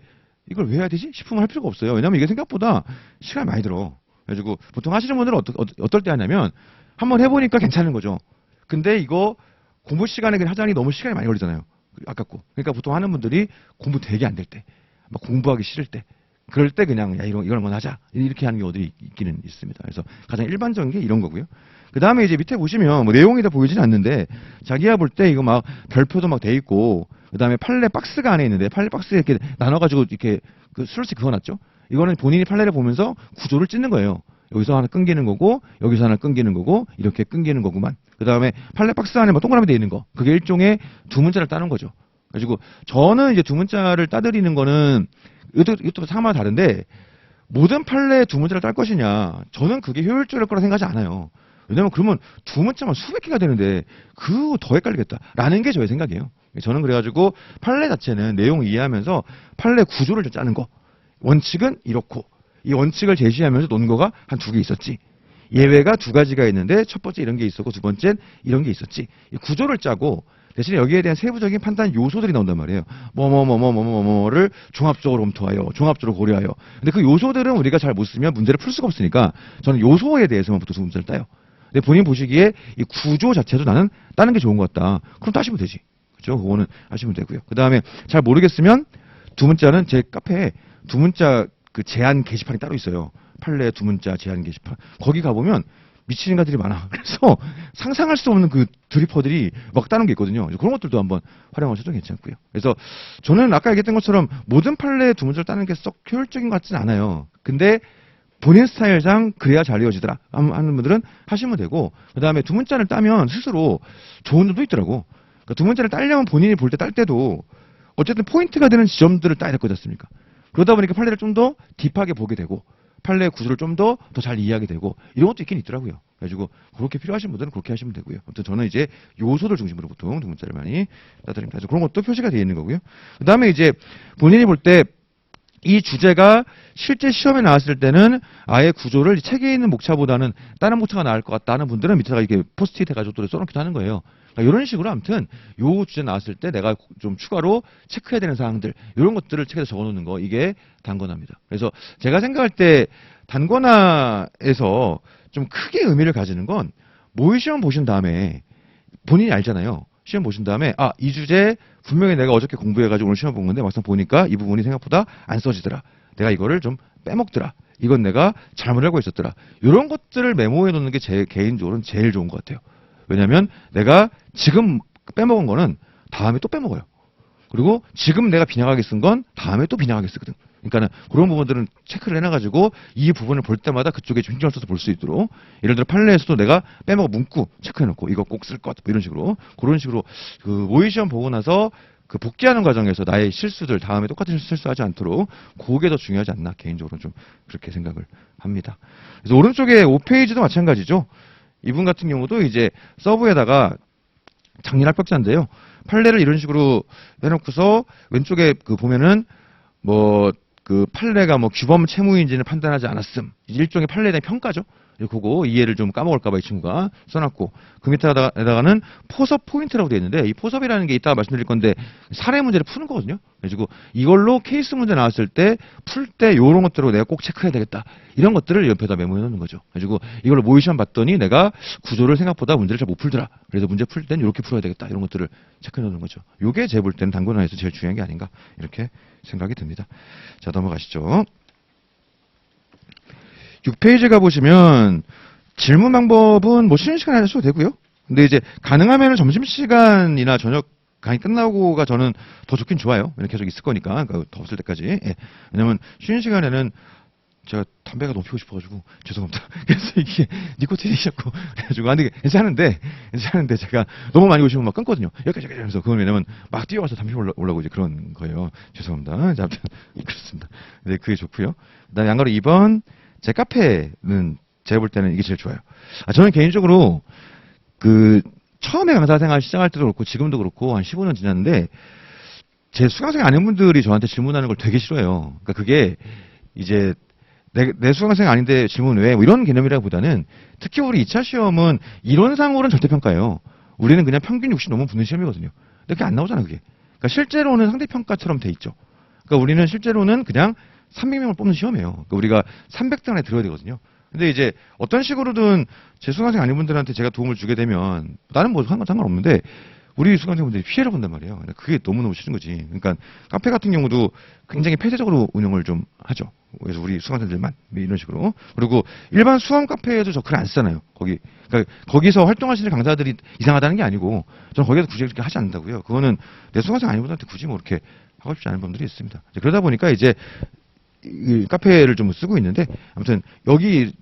이걸 왜 해야 되지? 싶으면 할 필요가 없어요. 왜냐면 이게 생각보다 시간이 많이 들어. 그래가지고 보통 하시는 분들은 어떨 때 하냐면 한번 해보니까 괜찮은 거죠. 근데 이거 공부 시간에 그냥 하자니 너무 시간이 많이 걸리잖아요. 아깝고. 그러니까 보통 하는 분들이 공부 되게 안 될 때, 막 공부하기 싫을 때, 그럴 때 그냥 야 이걸 한번 하자 이렇게 하는 경우들이 있기는 있습니다. 그래서 가장 일반적인 게 이런 거고요. 그 다음에 이제 밑에 보시면 뭐 내용이 다 보이지는 않는데 자기가 볼 때 이거 막 별표도 막 돼 있고 그 다음에 판례 박스가 안에 있는데 판례 박스에 이렇게 나눠가지고 이렇게 그 슬롯이 그어놨죠. 이거는 본인이 판례를 보면서 구조를 찢는 거예요. 여기서 하나 끊기는 거고 여기서 하나 끊기는 거고 이렇게 끊기는 거구만. 그 다음에 판례 박스 안에 뭐 동그라미 돼 있는 거 그게 일종의 두 문자를 따는 거죠. 그래가지고 저는 이제 두 문자를 따드리는 거는 이것도 상황마다 다른데 모든 판례에 두 문자를 딸 것이냐 저는 그게 효율적일 거라 생각하지 않아요. 왜냐면 그러면 두 문자만 수백 개가 되는데 그거 더 헷갈리겠다라는 게 저의 생각이에요. 저는 그래가지고 판례 자체는 내용을 이해하면서 판례 구조를 좀 짜는 거 원칙은 이렇고 이 원칙을 제시하면서 논거가 한 두 개 있었지. 예외가 두 가지가 있는데 첫 번째 이런 게 있었고 두 번째는 이런 게 있었지. 이 구조를 짜고 대신에 여기에 대한 세부적인 판단 요소들이 나온단 말이에요. 뭐를 종합적으로 검토하여, 종합적으로 고려하여. 근데 그 요소들은 우리가 잘 못 쓰면 문제를 풀 수가 없으니까 저는 요소에 대해서만 보통 문제를 따요. 근데 본인 보시기에 이 구조 자체도 나는 따는 게 좋은 것 같다. 그럼 따시면 되지. 그죠? 그거는 하시면 되고요. 그 다음에 잘 모르겠으면 두 문자는 제 카페에 두 문자 그 제한 게시판이 따로 있어요. 판례 두 문자 제한 게시판. 거기 가보면 미친 인간들이 많아. 그래서 상상할 수 없는 그 드리퍼들이 막 따는 게 있거든요. 그런 것들도 한번 활용하셔도 괜찮고요. 그래서 저는 아까 얘기했던 것처럼 모든 판례 두 문자를 따는 게 썩 효율적인 것 같지는 않아요. 근데 본인 스타일상 그래야 잘 이어지더라 하는 분들은 하시면 되고 그 다음에 두 문자를 따면 스스로 좋은 점도 있더라고. 그러니까 두 문자를 따려면 본인이 볼 때 딸 때도 어쨌든 포인트가 되는 지점들을 따야 될 거지 않습니까? 그러다 보니까 판례를 좀 더 딥하게 보게 되고 판례 구조를 좀 더 잘 이해하게 되고 이런 것도 있긴 있더라고요. 그래가지고 그렇게 필요하신 분들은 그렇게 하시면 되고요. 아무튼 저는 이제 요소들 중심으로 보통 두 문자를 많이 따드립니다. 그래서 그런 것도 표시가 되어 있는 거고요. 그 다음에 이제 본인이 볼 때 이 주제가 실제 시험에 나왔을 때는 아예 구조를 책에 있는 목차보다는 다른 목차가 나을 것 같다 하는 분들은 밑에다가 이렇게 포스트잇 해가지고 또 써놓기도 하는 거예요. 그러니까 이런 식으로 아무튼 요 주제 나왔을 때 내가 좀 추가로 체크해야 되는 사항들 이런 것들을 책에서 적어놓는 거 이게 단권화입니다. 그래서 제가 생각할 때 단권화에서 좀 크게 의미를 가지는 건 모의 시험 보신 다음에 본인이 알잖아요. 시험 보신 다음에 이 주제 분명히 내가 어저께 공부해가지고 오늘 시험 본 건데 막상 보니까 이 부분이 생각보다 안 써지더라. 내가 이거를 좀 빼먹더라. 이건 내가 잘못 알고 있었더라. 이런 것들을 메모해 놓는 게 제 개인적으로는 제일 좋은 것 같아요. 왜냐하면 내가 지금 빼먹은 거는 다음에 또 빼먹어요. 그리고 지금 내가 빈약하게 쓴 건 다음에 또 빈약하게 쓰거든. 그러니까 그런 부분들은 체크를 해놔가지고 이 부분을 볼 때마다 그쪽에 좀 신경을 써서 볼 수 있도록 예를 들어 판례에서도 내가 빼먹은 문구 체크해놓고 이거 꼭 쓸 것 뭐 이런 식으로 그런 식으로 그 모의시험 보고 나서 그 복귀하는 과정에서 나의 실수들 다음에 똑같은 실수하지 않도록 그게 더 중요하지 않나 개인적으로는 좀 그렇게 생각을 합니다. 그래서 오른쪽에 5페이지도 마찬가지죠. 이분 같은 경우도 이제 서브에다가 작년 합격자인데요. 판례를 이런 식으로 해놓고서 왼쪽에 그 보면은 뭐 그 판례가 뭐 규범 채무인지는 판단하지 않았음. 일종의 판례에 대한 평가죠. 그거 이해를 좀 까먹을까봐 이 친구가 써놨고 그 밑에다가는 포섭 포인트라고 되어 있는데 이 포섭이라는 게 이따가 말씀드릴 건데 사례 문제를 푸는 거거든요. 그래가지고 이걸로 케이스 문제 나왔을 때 풀 때 이런 것들을 내가 꼭 체크해야 되겠다. 이런 것들을 옆에다 메모해 놓는 거죠. 그래가지고 이걸로 모의시험 봤더니 내가 구조를 생각보다 문제를 잘 못 풀더라. 그래서 문제 풀 땐 이렇게 풀어야 되겠다. 이런 것들을 체크해 놓는 거죠. 이게 제 볼 때는 단권화에서 제일 중요한 게 아닌가 이렇게 생각이 듭니다. 자 넘어가시죠. 6페이지 가보시면 질문 방법은 뭐 쉬는 시간에 하셔도 되고요. 근데 이제 가능하면 점심시간이나 저녁 강의 끝나고가 저는 더 좋긴 좋아요. 왜냐면 계속 있을 거니까. 그러니까 더 없을 때까지. 예. 왜냐면 쉬는 시간에는 제가 담배가 너무 피우고 싶어가지고 죄송합니다. 그래서 이게 니코틴이 자꾸 그래가지고 근데 괜찮은데 제가 너무 많이 오시면 막 끊거든요. 여기까지 하면서 그건 왜냐면 막 뛰어가서 담배 올라고 이제 그런 거예요. 죄송합니다. 자, 아무튼 그렇습니다. 네, 그게 좋고요. 그다음에 양가로 2번 제 카페는 제가 볼 때는 이게 제일 좋아요. 저는 개인적으로 그 처음에 강사 생활 시작할 때도 그렇고 지금도 그렇고 한 15년 지났는데 제 수강생 아닌 분들이 저한테 질문하는 걸 되게 싫어해요. 그러니까 그게 이제 내 수강생 아닌데 질문 왜? 뭐 이런 개념이라기보다는 특히 우리 2차 시험은 이론상으로는 절대평가예요. 우리는 그냥 평균 60 넘으면 붙는 시험이거든요. 근데 그게 안 나오잖아, 그게. 그러니까 실제로는 상대평가처럼 돼 있죠. 그러니까 우리는 실제로는 그냥 300명을 뽑는 시험이에요. 그러니까 우리가 300등 안에 들어야 되거든요. 근데 이제 어떤 식으로든 제 수강생 아니분들한테 제가 도움을 주게 되면 나는 뭐 상관없는데 우리 수강생분들이 피해를 본단 말이에요. 근데 그게 너무너무 싫은 거지. 그러니까 카페 같은 경우도 굉장히 폐쇄적으로 운영을 좀 하죠. 그래서 우리 수강생들만 이런 식으로. 그리고 일반 수험 카페에도 저 글 안 쓰잖아요. 그러니까 거기서 활동하시는 강사들이 이상하다는 게 아니고 저는 거기에서 굳이 그렇게 하지 않는다고요. 그거는 내 수강생 아니분들한테 굳이 뭐 이렇게 하고 싶지 않은 분들이 있습니다. 그러다 보니까 이제 이 카페를 좀 쓰고 있는데 아무튼 여기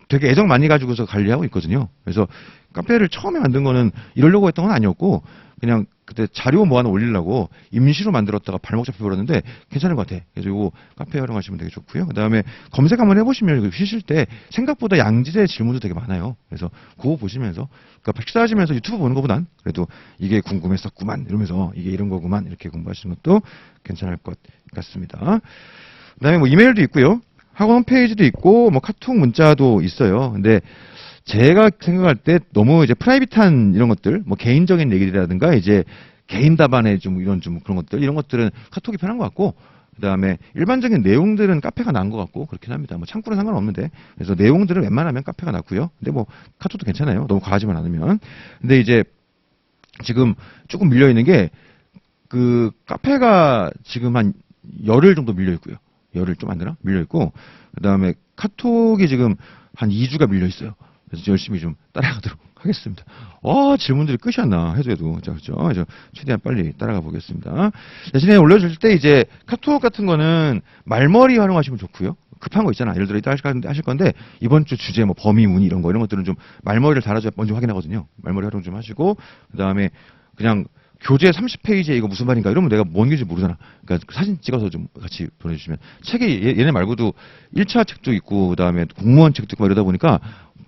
되게 애정 많이 가지고서 관리하고 있거든요. 그래서 카페를 처음에 만든 거는 이러려고 했던 건 아니었고 그냥 그때 자료 모아놓 올리려고 임시로 만들었다가 발목 잡혀버렸는데 괜찮은 것 같아. 그래서 이거 카페 활용하시면 되게 좋고요. 그다음에 검색 한번 해보시면 쉬실 때 생각보다 양질의 질문도 되게 많아요. 그래서 그거 보시면서 그러니까 식사하시면서 유튜브 보는 것보단 그래도 이게 궁금했었구만 이러면서 이게 이런 거구만 이렇게 공부하시는 것도 괜찮을 것 같습니다. 그다음에 뭐 이메일도 있고요. 학원 홈페이지도 있고 뭐 카톡 문자도 있어요. 근데 제가 생각할 때 너무 이제 프라이빗한 이런 것들, 뭐 개인적인 얘기라든가 이제 개인 답안에 좀 이런 좀 그런 것들, 이런 것들은 카톡이 편한 것 같고, 그 다음에 일반적인 내용들은 카페가 나은 것 같고 그렇긴 합니다. 뭐 창구는 상관없는데, 그래서 내용들은 웬만하면 카페가 낫고요. 근데 뭐 카톡도 괜찮아요. 너무 과하지만 않으면. 근데 이제 지금 조금 밀려 있는 게 그 카페가 지금 한 열흘 정도 밀려 있고요. 열흘 좀 안 되나? 밀려 있고, 그 다음에 카톡이 지금 한 2주가 밀려 있어요. 그래서 열심히 좀 따라가도록 하겠습니다. 질문들이 끝이 안 나, 해도. 자, 그죠? 그래서 최대한 빨리 따라가 보겠습니다. 대신에 올려줄 때 이제 카톡 같은 거는 말머리 활용하시면 좋고요. 급한 거 있잖아. 예를 들어 이따 하실 건데, 이번 주 주제 뭐 범위, 문의 이런 것들은 좀 말머리를 달아줘야 먼저 확인하거든요. 말머리 활용 좀 하시고, 그 다음에 그냥 교재 30페이지에 이거 무슨 말인가 이러면 내가 뭔 게인지 모르잖아. 그러니까 사진 찍어서 좀 같이 보내주시면. 책이 얘네 말고도 1차 책도 있고 그다음에 공무원 책도 있고 이러다 보니까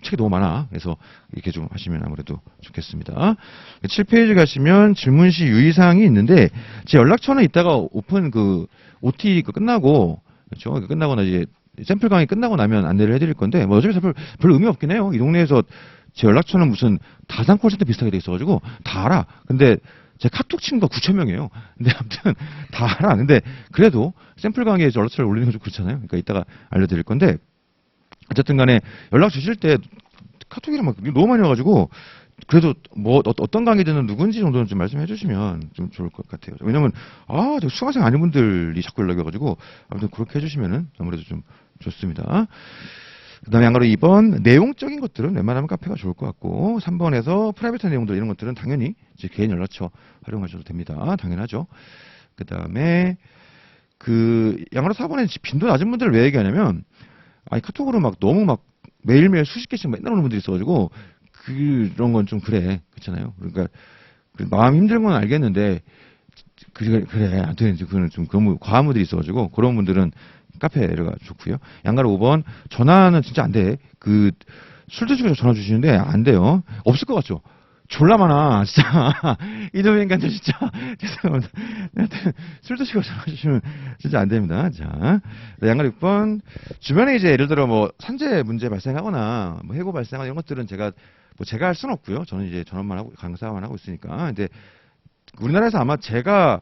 책이 너무 많아. 그래서 이렇게 좀 하시면 아무래도 좋겠습니다. 7페이지 가시면 질문시 유의사항이 있는데 제 연락처는 이따가 오픈 그 OT 끝나고 그렇죠. 끝나거나 이제 샘플 강의 끝나고 나면 안내를 해드릴 건데 뭐 어차피 별 의미 없긴 해요. 이 동네에서 제 연락처는 무슨 다산 콜센터 비슷하게 돼 있어가지고 다 알아. 근데 제 카톡 친구가 9,000명이에요. 근데 아무튼 다 알아. 근데 그래도 샘플 강의에 연락처를 올리는 건 좀 그렇잖아요. 그러니까 이따가 알려드릴 건데 어쨌든 간에 연락 주실 때 카톡이랑 막 너무 많이 와가지고 그래도 뭐 어떤 강의든 누군지 정도는 좀 말씀해 주시면 좀 좋을 것 같아요. 왜냐면 저 수강생 아닌 분들이 자꾸 연락이 와가지고 아무튼 그렇게 해주시면은 아무래도 좀 좋습니다. 그 다음에 양가로 2번 내용적인 것들은 웬만하면 카페가 좋을 것 같고 3번에서 프라이빗한 내용들 이런 것들은 당연히 이제 개인 연락처 활용하셔도 됩니다. 당연하죠. 그 다음에 그 양가로 4번에 빈도 낮은 분들을 왜 얘기하냐면 카톡으로 막 너무 막 매일매일 수십 개씩 맨날 오는 분들이 있어가지고 그런 건 좀 그래 그렇잖아요. 그러니까 마음 힘든 건 알겠는데 그래 아무튼 그거는 좀 너무 과한 분들이 있어가지고 그런 분들은 카페가 좋고요. 양가로 5번 전화는 진짜 안 돼. 술 드시고 전화 주시는데 안 돼요. 없을 것 같죠? 졸라 많아 진짜. 이놈의 인간들 진짜 죄송합니다. 술 드시고 전화 주시면 진짜 안 됩니다. 자, 양가로 6번 주변에 이제 예를 들어 뭐 산재 문제 발생하거나 뭐 해고 발생하거나 이런 것들은 제가 할 수는 없고요. 저는 이제 전업만 하고 강사만 하고 있으니까. 근데 우리나라에서 아마 제가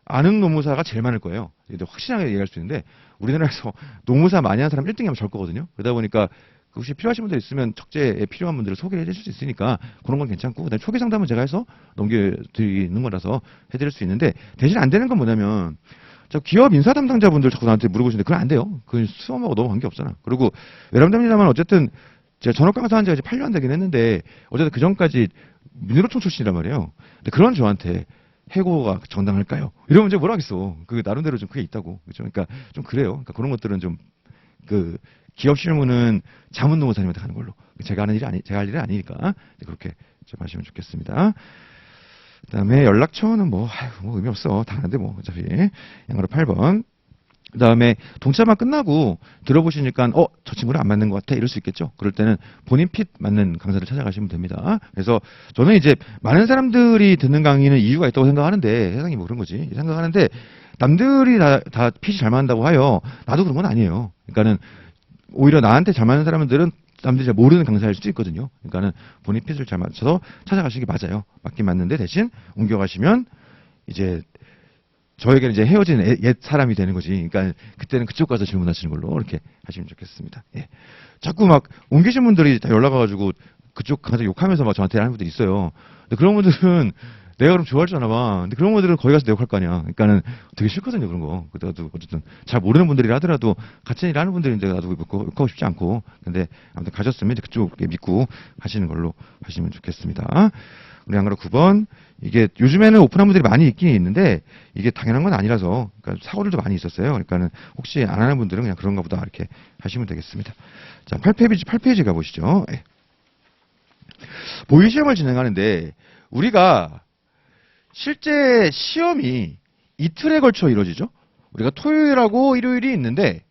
아는 노무사가 제일 많을 거예요. 확실하게 얘기할 수 있는데 우리나라에서 노무사 많이 하는 사람 1등이 하면 절 거거든요. 그러다 보니까 혹시 필요하신 분들 있으면 척제에 필요한 분들을 소개를 해드릴 수 있으니까 그런 건 괜찮고 그다음에 초기 상담은 제가 해서 넘겨드리는 거라서 해드릴 수 있는데 대신 안 되는 건 뭐냐면 저 기업 인사 담당자분들 자꾸 나한테 물어보시는데 그건 안 돼요. 그건 수험하고 너무 관계없잖아. 그리고 외람됩니다만 어쨌든 제가 전업 강사한 지가 이제 8년 되긴 했는데 어쨌든 그 전까지 민노총 출신이란 말이에요. 근데 그런 저한테 해고가 정당할까요? 이러면 이제 뭐라 하겠어. 나름대로 좀 그게 있다고. 그죠? 그러니까 좀 그래요. 그러니까 그런 것들은 좀 기업 실무는 자문노무사님한테 가는 걸로. 제가 할 일이 아니니까 그렇게 좀 하시면 좋겠습니다. 그다음에 연락처는 뭐 의미 없어. 다 아는데 뭐 어차피 양으로 8번. 그 다음에 동차만 끝나고 들어보시니까 저 친구랑 안 맞는 것 같아 이럴 수 있겠죠. 그럴 때는 본인 핏 맞는 강사를 찾아가시면 됩니다. 그래서 저는 이제 많은 사람들이 듣는 강의는 이유가 있다고 생각하는데 세상이 뭐 그런 거지 생각하는데 남들이 다 핏이 잘 맞는다고 하여 나도 그런 건 아니에요. 그러니까는 오히려 나한테 잘 맞는 사람들은 남들이 잘 모르는 강사일 수도 있거든요. 그러니까는 본인 핏을 잘 맞춰서 찾아가시기 맞아요. 맞긴 맞는데 대신 옮겨가시면 이제 저에게는 이제 헤어진 옛 사람이 되는 거지. 그러니까 그때는 그쪽 가서 질문하시는 걸로 이렇게 하시면 좋겠습니다. 예. 자꾸 막 온 계신 분들이 다 연락 와가지고 그쪽 가서 욕하면서 막 저한테 하는 분들이 있어요. 근데 그런 분들은 내가 그럼 좋아할 줄 아나 봐. 근데 그런 분들은 거기 가서 내 욕할 거 아니야. 그러니까는 되게 싫거든요, 그런 거. 그래도 어쨌든 잘 모르는 분들이라 하더라도 같이 일하는 분들인데 나도 욕하고 싶지 않고. 근데 아무튼 가셨으면 이제 그쪽에 믿고 하시는 걸로 하시면 좋겠습니다. 우리 안 그래도 9번. 이게 요즘에는 오픈한 분들이 많이 있긴 있는데 이게 당연한 건 아니라서 그러니까 사고들도 많이 있었어요. 그러니까는 혹시 안 하는 분들은 그냥 그런가 보다 이렇게 하시면 되겠습니다. 자, 8페이지 가보시죠. 예. 모의 시험을 진행하는데 우리가 실제 시험이 이틀에 걸쳐 이루어지죠. 우리가 토요일하고 일요일이 있는데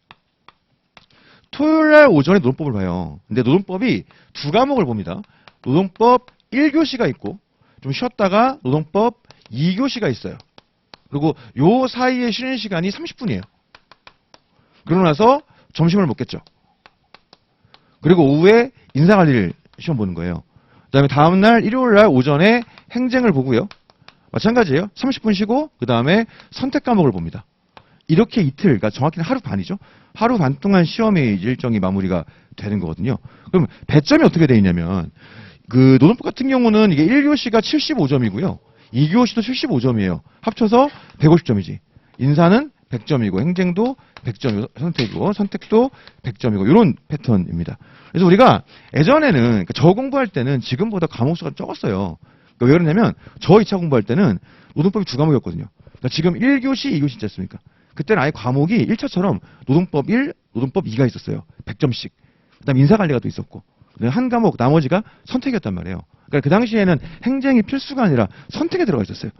토요일날 오전에 노동법을 봐요. 근데 노동법이 두 과목을 봅니다. 노동법 1교시가 있고 좀 쉬었다가 노동법 2교시가 있어요. 그리고 요 사이에 쉬는 시간이 30분이에요. 그러고 나서 점심을 먹겠죠. 그리고 오후에 인사관리를 시험 보는 거예요. 그 다음에 다음날 일요일날 오전에 행정을 보고요. 마찬가지예요. 30분 쉬고 그 다음에 선택 과목을 봅니다. 이렇게 이틀, 그러니까 정확히는 하루 반이죠. 하루 반 동안 시험의 일정이 마무리가 되는 거거든요. 그럼 배점이 어떻게 돼 있냐면 그 노동법 같은 경우는 이게 1교시가 75점이고요. 2교시도 75점이에요. 합쳐서 150점이지. 인사는 100점이고 행정도 100점이고 선택도 100점이고 이런 패턴입니다. 그래서 우리가 예전에는 그러니까 저 공부할 때는 지금보다 과목 수가 적었어요. 그러니까 왜 그러냐면 저 2차 공부할 때는 노동법이 두 과목이었거든요. 그러니까 지금 1교시, 2교시 있지 않습니까? 그때는 아예 과목이 1차처럼 노동법 1, 노동법 2가 있었어요. 100점씩. 그다음에 인사관리가 또 있었고. 한 과목 나머지가 선택이었단 말이에요. 그러니까 그 당시에는 행정이 필수가 아니라 선택에 들어가 있었어요.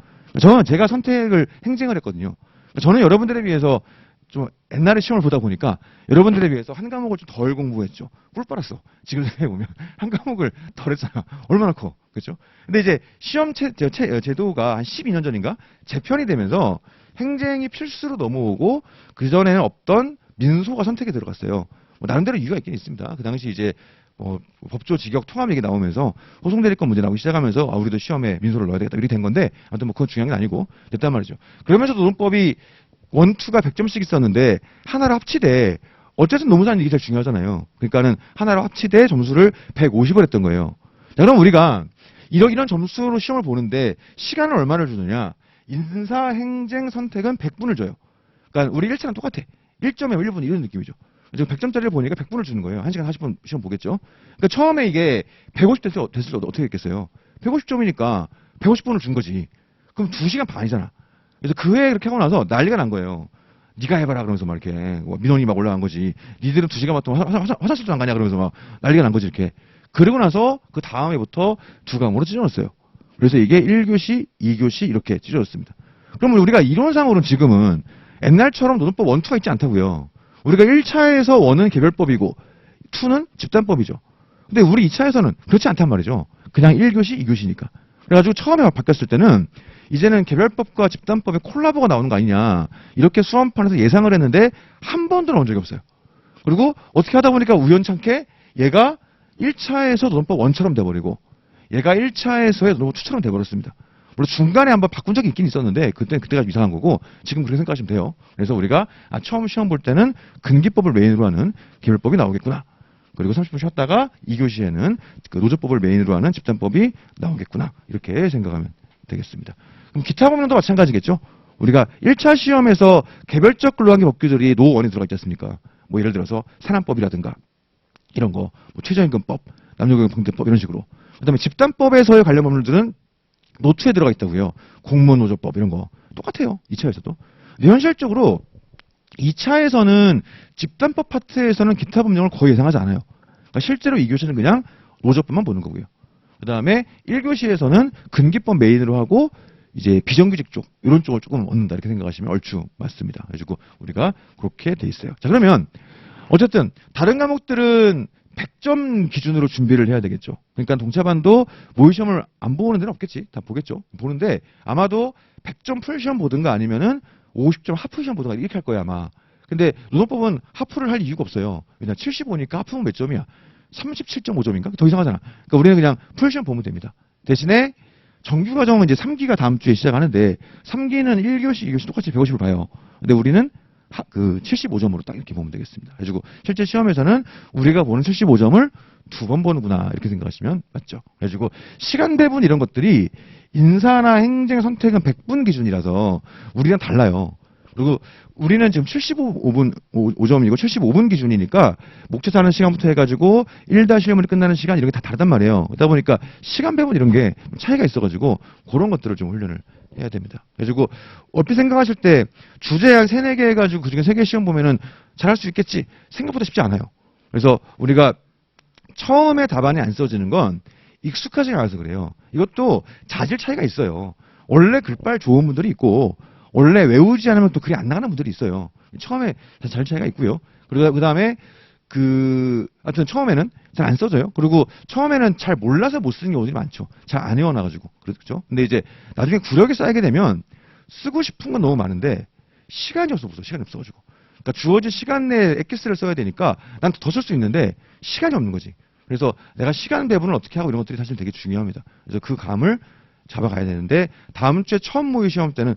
제가 선택을 행정을 했거든요. 저는 여러분들에 비해서 좀 옛날에 시험을 보다 보니까 여러분들에 비해서 한 과목을 좀 덜 공부했죠. 꿀 빨았어. 지금 생각해보면 한 과목을 덜 했잖아. 얼마나 커. 그렇죠? 근데 이제 시험 제도가 한 12년 전인가 재편이 되면서 행정이 필수로 넘어오고 그전에는 없던 민소가 선택에 들어갔어요. 뭐 나름대로 이유가 있긴 있습니다. 그 당시 이제 법조 직역 통합 얘기 나오면서 호송대리권 문제 나오기 시작하면서 우리도 시험에 민소를 넣어야 되겠다 이렇게 된 건데 아무튼 뭐 그건 중요한 게 아니고 됐단 말이죠. 그러면서 노동법이 1, 2가 100점씩 있었는데 하나로 합치되 어쨌든 노무사는 이게 제일 중요하잖아요. 그러니까는 하나로 합치되 점수를 150을 했던 거예요. 자, 그럼 우리가 이런 점수로 시험을 보는데 시간을 얼마를 주느냐? 인사, 행정, 선택은 100분을 줘요. 그러니까 우리 1차랑 똑같아. 1점에 1분 이런 느낌이죠. 지금 100점짜리를 보니까 100분을 주는 거예요. 1시간 40분 시험 보겠죠. 그러니까 처음에 이게 150 됐을 때 어떻게 했겠어요? 150점이니까 150분을 준 거지. 그럼 2시간 반이잖아. 그래서 그 해에 그렇게 하고 나서 난리가 난 거예요. 네가 해봐라 그러면서 막 이렇게 민원이 막 올라간 거지. 니들은 2시간 동안 화장실도 안 가냐 그러면서 막 난리가 난 거지 이렇게. 그러고 나서 그 다음 해부터 두 과목으로 찢어졌어요. 그래서 이게 1교시, 2교시 이렇게 찢어졌습니다. 그러면 우리가 이론상으로는 지금은 옛날처럼 노동법 1, 2가 있지 않다고요. 우리가 1차에서 1은 개별법이고 2는 집단법이죠. 근데 우리 2차에서는 그렇지 않단 말이죠. 그냥 1교시, 2교시니까. 그래가지고 처음에 바뀌었을 때는 이제는 개별법과 집단법의 콜라보가 나오는 거 아니냐. 이렇게 수험판에서 예상을 했는데 한 번도 나온 적이 없어요. 그리고 어떻게 하다 보니까 우연찮게 얘가 1차에서 노동법 1처럼 돼버리고 얘가 1차에서의 노동법 2처럼 돼버렸습니다. 물론 중간에 한번 바꾼 적이 있긴 있었는데 그때가 이상한 거고 지금 그렇게 생각하시면 돼요. 그래서 우리가 처음 시험 볼 때는 근기법을 메인으로 하는 개별법이 나오겠구나. 그리고 30분 쉬었다가 2교시에는 그 노조법을 메인으로 하는 집단법이 나오겠구나. 이렇게 생각하면 되겠습니다. 그럼 기타 법령도 마찬가지겠죠. 우리가 1차 시험에서 개별적 근로관계 법규들이 노1에 들어가 있지 않습니까? 뭐 예를 들어서 산안법이라든가 이런 거, 뭐 최저임금법, 남녀공용평등법 이런 식으로. 그다음에 집단법에서의 관련 법률들은 노2에 들어가 있다고요. 공무노조법 이런 거 똑같아요. 2차에서도. 근데 현실적으로 2차에서는 집단법 파트에서는 기타 법령을 거의 예상하지 않아요. 그러니까 실제로 2교시는 그냥 노조법만 보는 거고요. 그 다음에 1교시에서는 근기법 메인으로 하고 이제 비정규직 쪽 이런 쪽을 조금 얻는다 이렇게 생각하시면 얼추 맞습니다. 그래가지고 우리가 그렇게 돼 있어요. 자, 그러면 어쨌든 다른 과목들은 100점 기준으로 준비를 해야 되겠죠. 그러니까 동차반도 모의시험을 안 보는 데는 없겠지. 다 보겠죠. 보는데 아마도 100점 풀시험 보든가 아니면은 50점 하프시험 보든가 이렇게 할 거야 아마. 근데 노동법은 하프를 할 이유가 없어요. 왜냐 75니까 하프면 몇 점이야? 37.5점인가? 더 이상하잖아. 그러니까 우리는 그냥 풀시험 보면 됩니다. 대신에 정규과정은 이제 3기가 다음 주에 시작하는데 3기는 1교시, 2교시 똑같이 150을 봐요. 근데 우리는 그 75점으로 딱 이렇게 보면 되겠습니다. 그래가지고 실제 시험에서는 우리가 보는 75점을 2번 보는구나 이렇게 생각하시면 맞죠. 그래가지고 시간 배분 이런 것들이 인사나 행정 선택은 100분 기준이라서 우리랑 달라요. 그리고 우리는 지금 5점이고 75분 기준이니까 목차사 하는 시간부터 해가지고 1-1문이 끝나는 시간 이런 게 다 다르단 말이에요. 그러다 보니까 시간 배분 이런 게 차이가 있어가지고 그런 것들을 좀 훈련을 해야 됩니다. 그래가지고 얼핏 생각하실 때 주제 한 3, 4개 해가지고 그중에 3개 시험 보면은 잘할 수 있겠지 생각보다 쉽지 않아요. 그래서 우리가 처음에 답안이 안 써지는 건 익숙하지 않아서 그래요. 이것도 자질 차이가 있어요. 원래 글빨 좋은 분들이 있고 원래 외우지 않으면 또 글이 안 나가는 분들이 있어요. 처음에 자질 차이가 있고요. 그리고 그 다음에 하여튼 처음에는 잘 안 써져요. 그리고 처음에는 잘 몰라서 못 쓰는 경우들이 많죠. 잘 안 외워놔가지고. 그렇죠? 근데 이제 나중에 구력이 쌓이게 되면 쓰고 싶은 건 너무 많은데 시간이 없어서 시간이 없어가지고. 그러니까 주어진 시간 내에 엑기스를 써야 되니까 난 더 쓸 수 있는데 시간이 없는 거지. 그래서 내가 시간 배분을 어떻게 하고 이런 것들이 사실 되게 중요합니다. 그래서 그 감을 잡아가야 되는데 다음 주에 처음 모의 시험 때는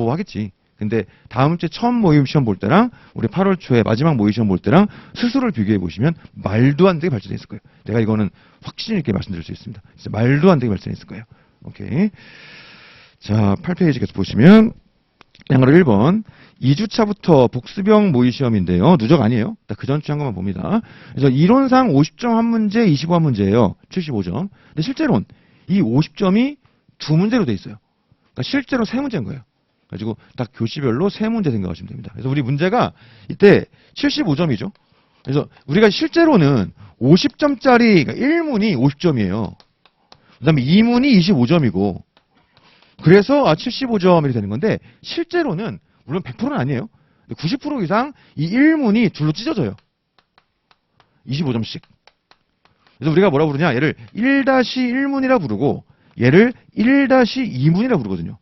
하겠지. 근데 다음 주에 처음 모의 시험 볼 때랑 우리 8월 초에 마지막 모의 시험 볼 때랑 스스로를 비교해 보시면 말도 안 되게 발전해 있을 거예요. 내가 이거는 확신 있게 말씀드릴 수 있습니다. 진짜 말도 안 되게 발전해 있을 거예요. 오케이. 자, 8페이지 계속 보시면 양가로 1번 2주차부터 복습형 모의 시험인데요. 누적 아니에요. 그 전주 한 것만 봅니다. 그래서 이론상 50점 한 문제, 25한 문제예요. 75점. 근데 실제로는 이 50점이 2문제로 돼 있어요. 그러니까 실제로 3문제인 거예요. 그래가지고 딱 교시별로 3문제 생각하시면 됩니다. 그래서 우리 문제가 이때 75점이죠. 그래서 우리가 실제로는 50점짜리, 그러니까 1문이 50점이에요. 그 다음에 2문이 25점이고, 그래서 75점이 되는 건데, 실제로는, 물론 100%는 아니에요. 90% 이상 이 1문이 둘로 찢어져요. 25점씩. 그래서 우리가 뭐라 부르냐, 얘를 1-1문이라 부르고, 얘를 1-2문이라 부르거든요.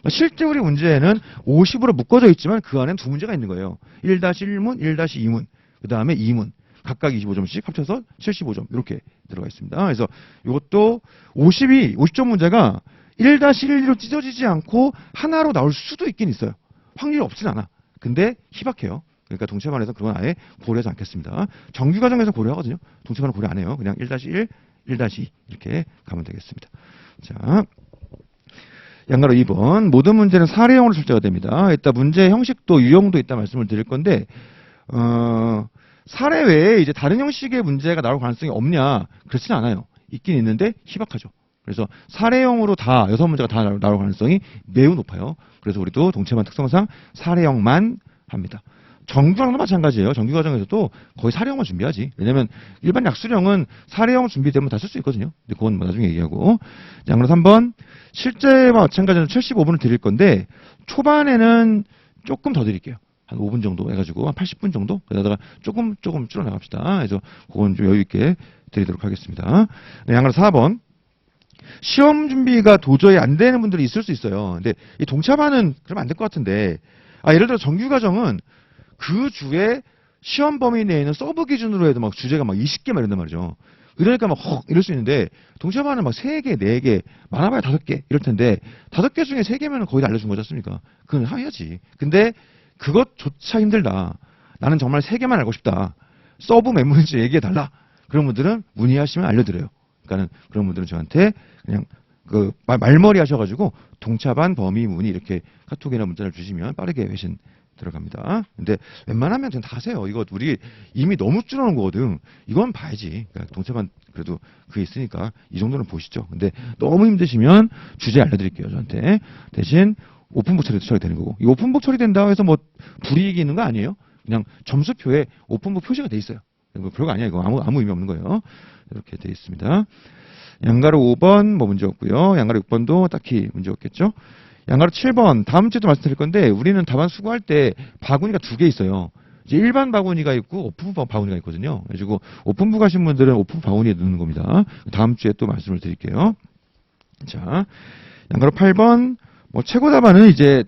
실제 우리 문제에는 50으로 묶어져 있지만 그 안에는 2문제가 있는 거예요. 1-1문, 1-2문, 그 다음에 2문. 각각 25점씩 합쳐서 75점 이렇게 들어가 있습니다. 그래서 이것도 50점 문제가 1-1로 찢어지지 않고 하나로 나올 수도 있긴 있어요. 확률이 없진 않아. 근데 희박해요. 그러니까 동체반에서 그건 아예 고려하지 않겠습니다. 정규과정에서 고려하거든요. 동체반은 고려 안 해요. 그냥 1-1, 1-2 이렇게 가면 되겠습니다. 자, 양가로 2번 모든 문제는 사례형으로 출제가 됩니다. 이따 문제 형식도 유형도 있다 말씀을 드릴 건데 사례 외에 이제 다른 형식의 문제가 나올 가능성이 없냐? 그렇지는 않아요. 있긴 있는데 희박하죠. 그래서 사례형으로 다 6문제가 다 나올 가능성이 매우 높아요. 그래서 우리도 동체반 특성상 사례형만 합니다. 정규과정도 마찬가지예요. 정규과정에서도 거의 사례형만 준비하지. 왜냐면 일반 약수령은 사례형 준비되면 다 쓸 수 있거든요. 근데 그건 뭐 나중에 얘기하고. 자, 그럼 3번 실제와 마찬가지로 75분을 드릴 건데 초반에는 조금 더 드릴게요. 한 5분 정도 해가지고 한 80분 정도 그러다가 조금 줄여나갑시다. 그래서 그건 좀 여유 있게 드리도록 하겠습니다. 네, 양가로 4번 시험 준비가 도저히 안 되는 분들이 있을 수 있어요. 근데 이 동차반은 그러면 안 될 것 같은데 예를 들어 정규과정은 그 주에 시험 범위 내에 있는 서브 기준으로 해도 막 주제가 막 20개 막 이런단 말이죠. 이러니까 막 이럴 수 있는데 동체반은 막 3개, 4개, 많아봐야 5개 이럴 텐데 5개 중에 3개면 거의 다 알려준 거지 않습니까? 그건 해야지. 근데 그것조차 힘들다. 나는 정말 3개만 알고 싶다. 서브 몇 문제 얘기해달라. 그런 분들은 문의하시면 알려드려요. 그러니까는 그런 분들은 저한테 그냥 그 말머리 하셔가지고 동차반 범위 문의 이렇게 카톡이나 문자를 주시면 빠르게 회신 들어갑니다. 근데 웬만하면 그냥 다 하세요. 이거 우리 이미 너무 줄여놓은 거거든. 이건 봐야지. 그러니까 동체반 그래도 그게 있으니까 이 정도는 보시죠. 근데 너무 힘드시면 주제 알려드릴게요. 저한테. 대신 오픈북 처리도 처리되는 거고. 이 오픈북 처리된다고 해서 뭐 불이익이 있는 거 아니에요. 그냥 점수표에 오픈북 표시가 돼 있어요. 이거 별거 아니야. 이거 아무 의미 없는 거예요. 이렇게 돼 있습니다. 양가로 5번 뭐 문제 없고요. 양가로 6번도 딱히 문제 없겠죠. 양가로 7번 다음 주에도 말씀드릴 건데 우리는 답안 수고할 때 바구니가 2개 있어요. 이제 일반 바구니가 있고 오픈북 바구니가 있거든요. 그래가지고 오픈북 하신 분들은 오픈북 바구니에 넣는 겁니다. 다음 주에 또 말씀을 드릴게요. 자, 양가로 8번 뭐 최고 답안은 이제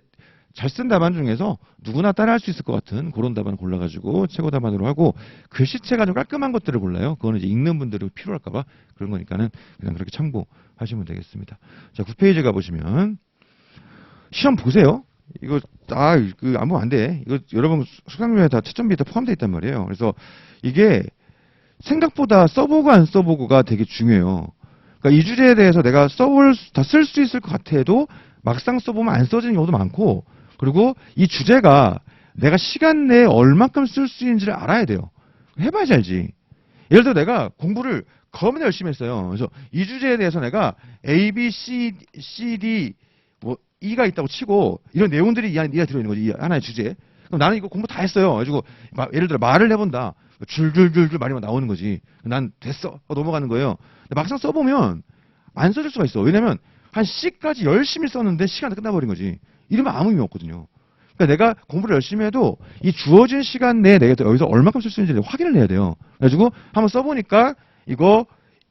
잘 쓴 답안 중에서 누구나 따라할 수 있을 것 같은 그런 답안 골라가지고 최고 답안으로 하고 글씨체가 좀 깔끔한 것들을 골라요. 그거는 이제 읽는 분들이 필요할까봐 그런 거니까는 그냥 그렇게 참고하시면 되겠습니다. 자, 9페이지 가보시면 시험 보세요. 이거 안 보면 안 돼. 이거 여러분 수강료에 다 채점비에 다 포함되어 있단 말이에요. 그래서 이게 생각보다 써보고 안 써보고가 되게 중요해요. 그러니까 이 주제에 대해서 내가 다 쓸 수 있을 것 같아도 막상 써보면 안 써지는 경우도 많고, 그리고 이 주제가 내가 시간 내에 얼만큼 쓸 수 있는지를 알아야 돼요. 해봐야지 알지. 예를 들어 내가 공부를 겁나 열심히 했어요. 그래서 이 주제에 대해서 내가 A, B, C, D, 뭐 E가 있다고 치고 이런 내용들이 이 안에 들어있는 거지. 이 하나의 주제. 그럼 나는 이거 공부 다 했어요. 그래가지고 예를 들어 말을 해본다. 줄줄줄줄 말이 나오는 거지. 난 됐어. 넘어가는 거예요. 근데 막상 써보면 안 써질 수가 있어. 왜냐면 한 C까지 열심히 썼는데 시간이 끝나버린 거지. 이러면 아무 의미 없거든요. 그러니까 내가 공부를 열심히 해도 이 주어진 시간 내에 내가 여기서 얼마큼 쓸 수 있는지 확인을 해야 돼요. 그래가지고 한번 써보니까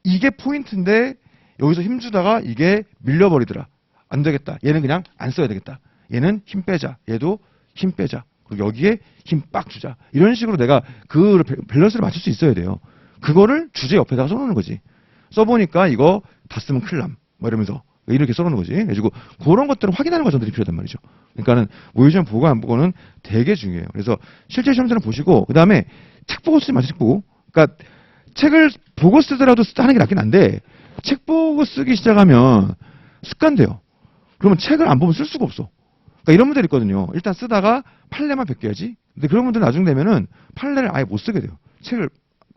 이게 포인트인데 여기서 힘주다가 이게 밀려버리더라. 안 되겠다. 얘는 그냥 안 써야 되겠다. 얘는 힘 빼자. 얘도 힘 빼자. 그리고 여기에 힘 빡 주자. 이런 식으로 내가 그 밸런스를 맞출 수 있어야 돼요. 그거를 주제 옆에다가 써놓는 거지. 써보니까 이거 다 쓰면 큰일 남. 뭐 이러면서 이렇게 써놓는 거지. 그래가지고 그런 것들을 확인하는 과정들이 필요하단 말이죠. 그러니까는 모의시험 보고 안 보고는 되게 중요해요. 그래서 실제 시험들은 보시고 그 다음에 책 보고 쓰지 마세요. 책 보고. 그러니까 책을 보고 쓰더라도 하는 게 낫긴 한데 책 보고 쓰기 시작하면 습관돼요. 그러면 책을 안 보면 쓸 수가 없어. 그러니까 이런 분들이 있거든요. 일단 쓰다가 판례만 베껴야지. 근데 그런 분들은 나중 되면은 판례를 아예 못 쓰게 돼요. 책을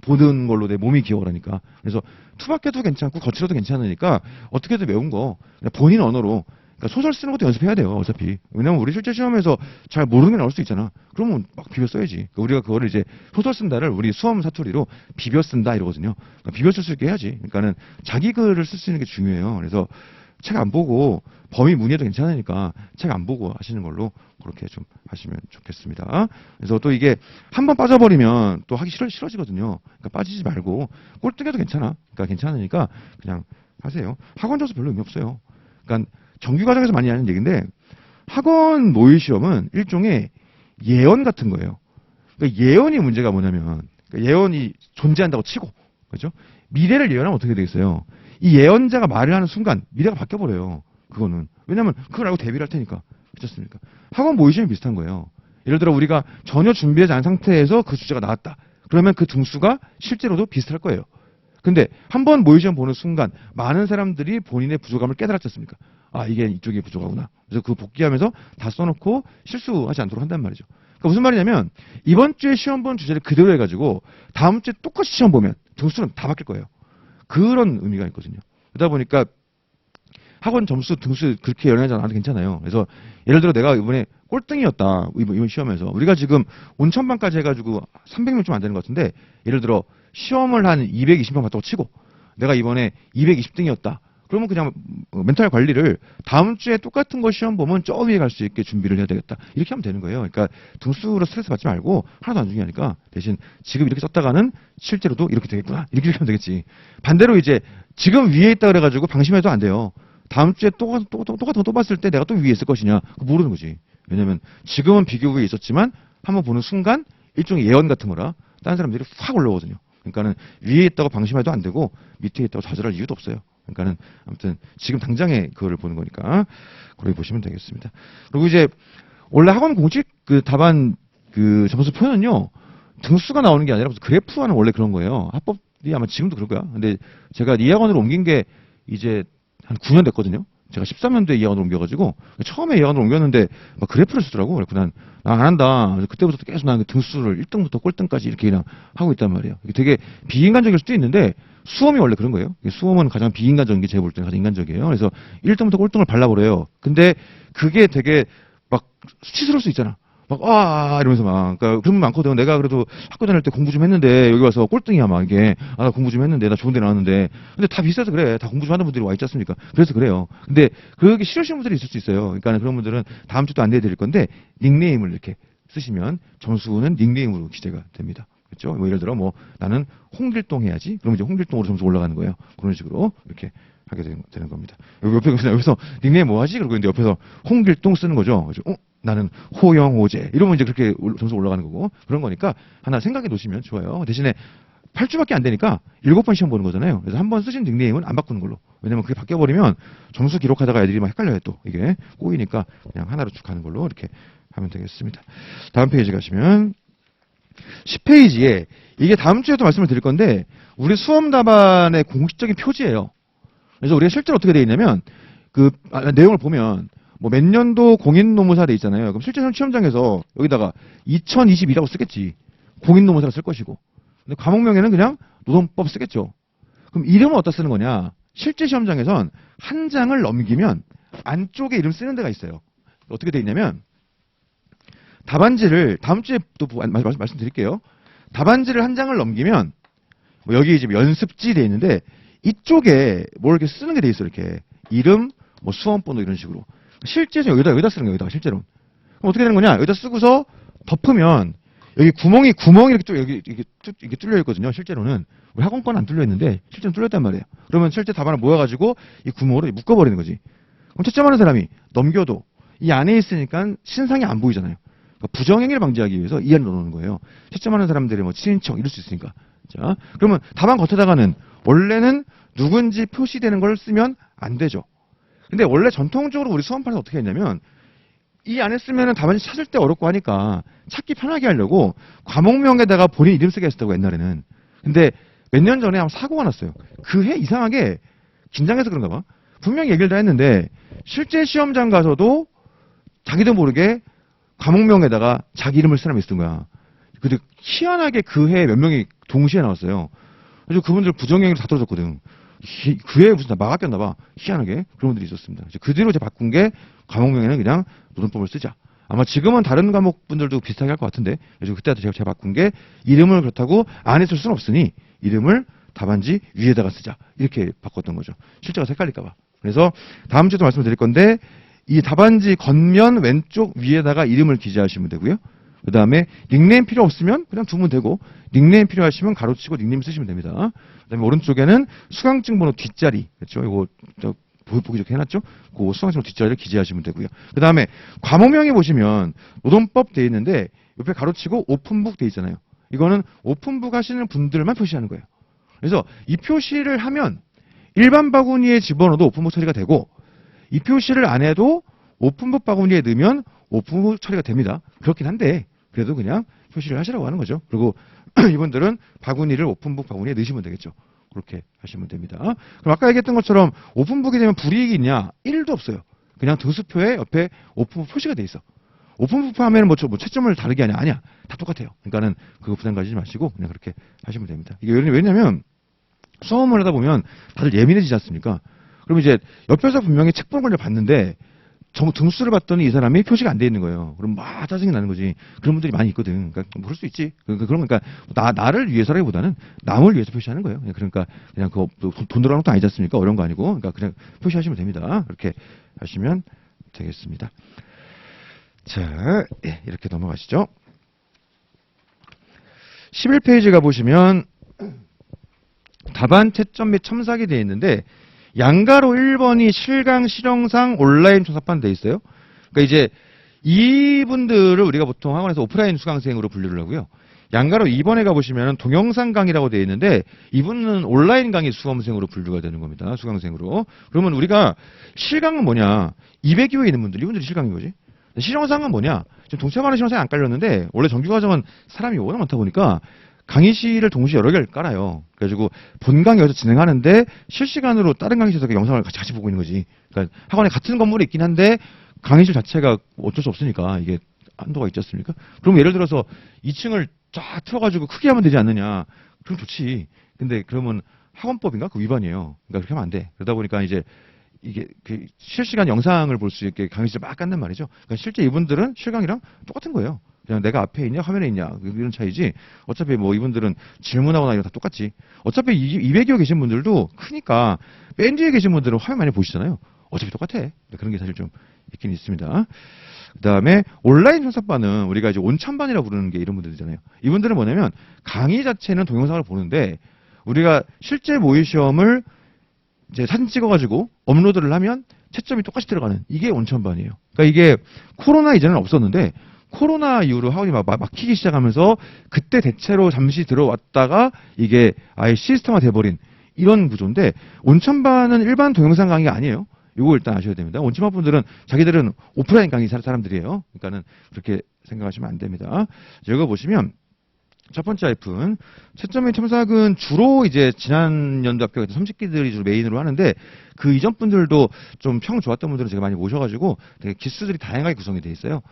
보는 걸로 내 몸이 기억을 하니까. 그래서 투박해도 괜찮고 거칠어도 괜찮으니까 어떻게든 외운 거 그냥 본인 언어로, 그러니까 소설 쓰는 것도 연습해야 돼요. 어차피. 왜냐면 우리 실제 시험에서 잘 모르는 게 나올 수 있잖아. 그러면 막 비벼 써야지. 그러니까 우리가 그거를 이제 소설 쓴다를 우리 수험 사투리로 비벼 쓴다 이러거든요. 그러니까 비벼 쓸 수 있게 해야지. 그러니까는 자기 글을 쓸 수 있는 게 중요해요. 그래서 책 안 보고 범위 문의해도 괜찮으니까 책 안 보고 하시는 걸로 그렇게 좀 하시면 좋겠습니다. 그래서 또 이게 한번 빠져버리면 또 하기 싫어지거든요. 그러니까 빠지지 말고 꼴등해도 괜찮아. 그러니까 괜찮으니까 그냥 하세요. 학원 점수 별로 의미 없어요. 그러니까 정규 과정에서 많이 하는 얘기인데 학원 모의 시험은 일종의 예언 같은 거예요. 그러니까 예언이 문제가 뭐냐면 그러니까 예언이 존재한다고 치고 그렇죠? 미래를 예언하면 어떻게 되겠어요? 이 예언자가 말을 하는 순간 미래가 바뀌어버려요. 그거는. 왜냐면 그걸 알고 대비를 할 테니까. 그렇습니까? 학원 모의 시험이 비슷한 거예요. 예를 들어 우리가 전혀 준비하지 않은 상태에서 그 주제가 나왔다. 그러면 그 등수가 실제로도 비슷할 거예요. 근데 한번 모의 시험 보는 순간 많은 사람들이 본인의 부족함을 깨달았지 않습니까? 아, 이게 이쪽이 부족하구나. 그래서 그 복귀하면서 다 써놓고 실수하지 않도록 한단 말이죠. 그러니까 무슨 말이냐면 이번 주에 시험 본 주제를 그대로 해가지고 다음 주에 똑같이 시험 보면 등수는 다 바뀔 거예요. 그런 의미가 있거든요. 그러다 보니까 학원 점수 등수 그렇게 연연하지 않아도 괜찮아요. 그래서 예를 들어 내가 이번에 꼴등이었다. 이번 시험에서. 우리가 지금 온천반까지 해가지고 300명 좀 안 되는 것 같은데 예를 들어 시험을 한 220명 봤다고 치고 내가 이번에 220등이었다. 그러면 그냥 멘탈 관리를 다음 주에 똑같은 거 시험 보면 저 위에 갈 수 있게 준비를 해야 되겠다. 이렇게 하면 되는 거예요. 그러니까 등수로 스트레스 받지 말고 하나도 안 중요하니까 대신 지금 이렇게 썼다가는 실제로도 이렇게 되겠구나. 이렇게 하면 되겠지. 반대로 이제 지금 위에 있다 그래가지고 방심해도 안 돼요. 다음 주에 똑같은 거 또 봤을 때 내가 또 위에 있을 것이냐. 그거 모르는 거지. 왜냐면 지금은 비교국에 있었지만 한번 보는 순간 일종의 예언 같은 거라 다른 사람들이 확 올라오거든요. 그러니까는 위에 있다고 방심해도 안 되고 밑에 있다고 좌절할 이유도 없어요. 그러니까는 아무튼 지금 당장에 그거를 보는 거니까 그렇게 보시면 되겠습니다. 그리고 이제 원래 학원 공식 그 답안 그 점수표는요 등수가 나오는 게 아니라 무슨 그래프화는 원래 그런 거예요. 합법이 아마 지금도 그럴 거야. 근데 제가 이 학원으로 옮긴 게 이제 한 9년 됐거든요. 제가 13년도에 이 학원으로 옮겨가지고 처음에 이 학원으로 옮겼는데 막 그래프를 쓰더라고. 그래서 난 안 한다. 그때부터 계속 나는 등수를 1등부터 꼴등까지 이렇게 그냥 하고 있단 말이에요. 이게 되게 비인간적일 수도 있는데 수험이 원래 그런 거예요. 수험은 가장 비인간적인 게 제가 볼 때는 가장 인간적이에요. 그래서 1등부터 꼴등을 발라버려요. 근데 그게 되게 막 수치스러울 수 있잖아. 막, 이러면서 막, 그러니까 그런 분 많거든. 내가 그래도 학교 다닐 때 공부 좀 했는데, 여기 와서 꼴등이야, 막, 이게. 나 공부 좀 했는데, 나 좋은 데 나왔는데. 근데 다 비슷해서 그래. 다 공부 좀 하는 분들이 와 있지 않습니까? 그래서 그래요. 근데, 그게 싫으시는 분들이 있을 수 있어요. 그러니까 그런 분들은 다음 주도 안내해 드릴 건데, 닉네임을 이렇게 쓰시면, 점수는 닉네임으로 기재가 됩니다. 그렇죠? 뭐, 예를 들어, 뭐, 나는 홍길동 해야지. 그러면 이제 홍길동으로 점수 올라가는 거예요. 그런 식으로, 이렇게 하게 되는 겁니다. 여기서 닉네임 뭐 하지? 그러고 있는데 옆에서 홍길동 쓰는 거죠. 그래서, 나는 호영호재 이러면 이제 그렇게 점수 올라가는 거고 그런 거니까 하나 생각해 놓으시면 좋아요. 대신에 8주밖에 안 되니까 7번 시험 보는 거잖아요. 그래서 한 번 쓰신 닉네임은 안 바꾸는 걸로. 왜냐면 그게 바뀌어버리면 점수 기록하다가 애들이 막 헷갈려요 또. 이게 꼬이니까 그냥 하나로 쭉 가는 걸로 이렇게 하면 되겠습니다. 다음 페이지 가시면 10페이지에 이게 다음 주에도 말씀을 드릴 건데 우리 수험 답안의 공식적인 표지예요. 그래서 우리가 실제로 어떻게 되어 있냐면 그 내용을 보면 뭐 몇 년도 공인노무사 돼 있잖아요. 그럼 실제 시험장에서 여기다가 2022라고 쓰겠지. 공인노무사를 쓸 것이고. 근데 과목명에는 그냥 노동법 쓰겠죠. 그럼 이름은 어디다 쓰는 거냐? 실제 시험장에선 한 장을 넘기면 안쪽에 이름 쓰는 데가 있어요. 어떻게 돼 있냐면 답안지를 다음 주에 또 말씀드릴게요. 답안지를 한 장을 넘기면 뭐 여기 이제 연습지 돼 있는데 이쪽에 뭘 이렇게 쓰는 게 돼 있어 이렇게 이름, 뭐 수험번호 이런 식으로. 실제로 여기다 쓰는 거예요. 여기다가 실제로. 그럼 어떻게 되는 거냐? 여기다 쓰고서 덮으면 여기 구멍이 이렇게 또 여기 이게 뚫려 있거든요. 실제로는 우리 학원 거는 안 뚫려 있는데 실제로 뚫렸단 말이에요. 그러면 실제 답안을 모아가지고 이 구멍으로 묶어버리는 거지. 그럼 채점하는 사람이 넘겨도 이 안에 있으니까 신상이 안 보이잖아요. 그러니까 부정행위를 방지하기 위해서 이 안에 넣어놓는 거예요. 채점하는 사람들이 뭐 친인척 이럴 수 있으니까. 자, 그러면 답안 겉에다가는 원래는 누군지 표시되는 걸 쓰면 안 되죠. 근데 원래 전통적으로 우리 수험판에서 어떻게 했냐면 이 안에 쓰면은 답안지 찾을 때 어렵고 하니까 찾기 편하게 하려고 과목명에다가 본인 이름 쓰게 했었다고 옛날에는. 근데 몇 년 전에 아마 사고가 났어요. 그 해 이상하게 긴장해서 그런가 봐. 분명히 얘기를 다 했는데 실제 시험장 가서도 자기도 모르게 과목명에다가 자기 이름을 쓰는 사람이 있었던 거야. 근데 희한하게 그 해에 몇 명이 동시에 나왔어요. 그래서 그분들 부정행위로 다 떨어졌거든. 그 해에 무슨 다 막았겠나 봐. 희한하게 그런 분들이 있었습니다. 그 뒤로 이제 바꾼 게 과목명에는 그냥 노동법을 쓰자. 아마 지금은 다른 과목 분들도 비슷하게 할 것 같은데 그래서 그때도 제가 바꾼 게 이름을 그렇다고 안에 쓸 수는 없으니 이름을 답안지 위에다가 쓰자. 이렇게 바꿨던 거죠. 실제가 헷갈릴까 봐. 그래서 다음 주에도 말씀을 드릴 건데 이 답안지 겉면 왼쪽 위에다가 이름을 기재하시면 되고요. 그 다음에 닉네임 필요 없으면 그냥 두면 되고 닉네임 필요하시면 가로치고 닉네임 쓰시면 됩니다. 그 다음에 오른쪽에는 수강증 번호 뒷자리 그렇죠? 이거 보기 좋게 해놨죠? 그 수강증 번호 뒷자리를 기재하시면 되고요. 그 다음에 과목명에 보시면 노동법 돼 있는데 옆에 가로치고 오픈북 돼 있잖아요. 이거는 오픈북 하시는 분들만 표시하는 거예요. 그래서 이 표시를 하면 일반 바구니에 집어넣어도 오픈북 처리가 되고 이 표시를 안 해도 오픈북 바구니에 넣으면 오픈북 처리가 됩니다. 그렇긴 한데 그래도 그냥 표시를 하시라고 하는 거죠. 그리고 이분들은 바구니를 오픈북 바구니에 넣으시면 되겠죠. 그렇게 하시면 됩니다. 그럼 아까 얘기했던 것처럼 오픈북이 되면 불이익이 있냐? 1도 없어요. 그냥 등수표에 옆에 오픈북 표시가 돼 있어. 오픈북 하면 뭐 채점을 다르게 하냐? 아니야. 다 똑같아요. 그러니까는 그거 부담 가지지 마시고 그냥 그렇게 하시면 됩니다. 이게 왜냐면 수험을 하다 보면 다들 예민해지지 않습니까? 그럼 이제 옆에서 분명히 책 보는 걸 봤는데 등수를 봤더니 이 사람이 표시가 안 돼 있는 거예요. 그럼 막 짜증이 나는 거지. 그런 분들이 많이 있거든. 그러니까 뭐 그럴 수 있지. 그러니까 나를 위해서라기보다는 남을 위해서 표시하는 거예요. 그러니까 그냥 그거 돈 들어가는 것도 아니지 않습니까? 어려운 거 아니고. 그러니까 그냥 표시하시면 됩니다. 그렇게 하시면 되겠습니다. 자, 이렇게 넘어가시죠. 11페이지 가보시면 답안 채점 및 첨삭이 되어 있는데 양가로 1번이 실강 실영상 온라인 조사판 돼 있어요. 그러니까 이제 이분들을 우리가 보통 학원에서 오프라인 수강생으로 분류를 하고요. 양가로 2번에 가보시면 동영상 강의라고 되어 있는데 이분은 온라인 강의 수험생으로 분류가 되는 겁니다. 수강생으로. 그러면 우리가 실강은 뭐냐? 200여에 있는 분들, 이분들이 실강인 거지. 실영상은 뭐냐? 지금 동체반은 실영상이 안 깔렸는데 원래 정규과정은 사람이 워낙 많다 보니까 강의실을 동시에 여러 개를 깔아요. 그래가지고 본 강의 여기서 진행하는데 실시간으로 다른 강의실에서 영상을 같이 보고 있는 거지. 그러니까 학원에 같은 건물에 있긴 한데 강의실 자체가 어쩔 수 없으니까 이게 한도가 있지 않습니까? 그럼 예를 들어서 2층을 쫙 틀어가지고 크게 하면 되지 않느냐. 그럼 좋지. 근데 그러면 학원법인가? 그 위반이에요. 그러니까 그렇게 하면 안 돼. 그러다 보니까 이제 이게 그 실시간 영상을 볼 수 있게 강의실을 막 깐단 말이죠. 그러니까 실제 이분들은 실강이랑 똑같은 거예요. 그냥 내가 앞에 있냐 화면에 있냐 이런 차이지. 어차피 뭐 이분들은 질문하거나 이런 다 똑같지. 어차피 200여 계신 분들도 크니까 맨 뒤에 계신 분들은 화면 많이 보시잖아요. 어차피 똑같아. 그런 게 사실 좀 있긴 있습니다. 그 다음에 온라인 조사반은 우리가 이제 온천반이라고 부르는 게 이런 분들이잖아요. 이분들은 뭐냐면 강의 자체는 동영상을 보는데 우리가 실제 모의 시험을 이제 사진 찍어가지고 업로드를 하면 채점이 똑같이 들어가는 이게 온천반이에요. 그러니까 이게 코로나 이전에는 없었는데 코로나 이후로 학원이 막히기 시작하면서 그때 대체로 잠시 들어왔다가 이게 아예 시스템화 돼버린 이런 구조인데 온천반은 일반 동영상 강의가 아니에요. 이거 일단 아셔야 됩니다. 온천반 분들은 자기들은 오프라인 강의 사람들이에요. 그러니까는 그렇게 생각하시면 안 됩니다. 여기 보시면 첫 번째 하이픈 채점 및 첨삭은 주로 이제 지난 연도 합격했던 30기들이 주로 메인으로 하는데 그 이전 분들도 좀 평 좋았던 분들은 제가 많이 모셔가지고 되게 기수들이 다양하게 구성이 돼 있어요.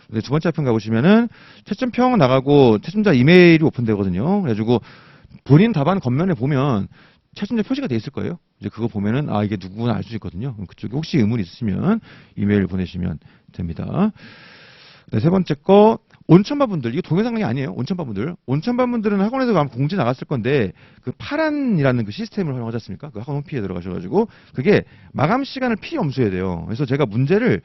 근데 두 번째 하이픈 가보시면은 채점평 나가고 채점자 이메일이 오픈되거든요. 그래가지고 본인 답안 겉면에 보면 채점자 표시가 돼 있을 거예요. 이제 그거 보면은 아 이게 누구나 알 수 있거든요. 그럼 그쪽에 혹시 의문이 있으시면 이메일 보내시면 됩니다. 네, 세 번째 거 온천반 분들 이게 동영상 강의 아니에요. 온천반 분들 온천반 분들은 학원에서 아마 공지 나갔을 건데 그 파란이라는 그 시스템을 활용하지 않습니까? 그 학원 홈피에 들어가셔가지고 그게 마감 시간을 필히 엄수해야 돼요. 그래서 제가 문제를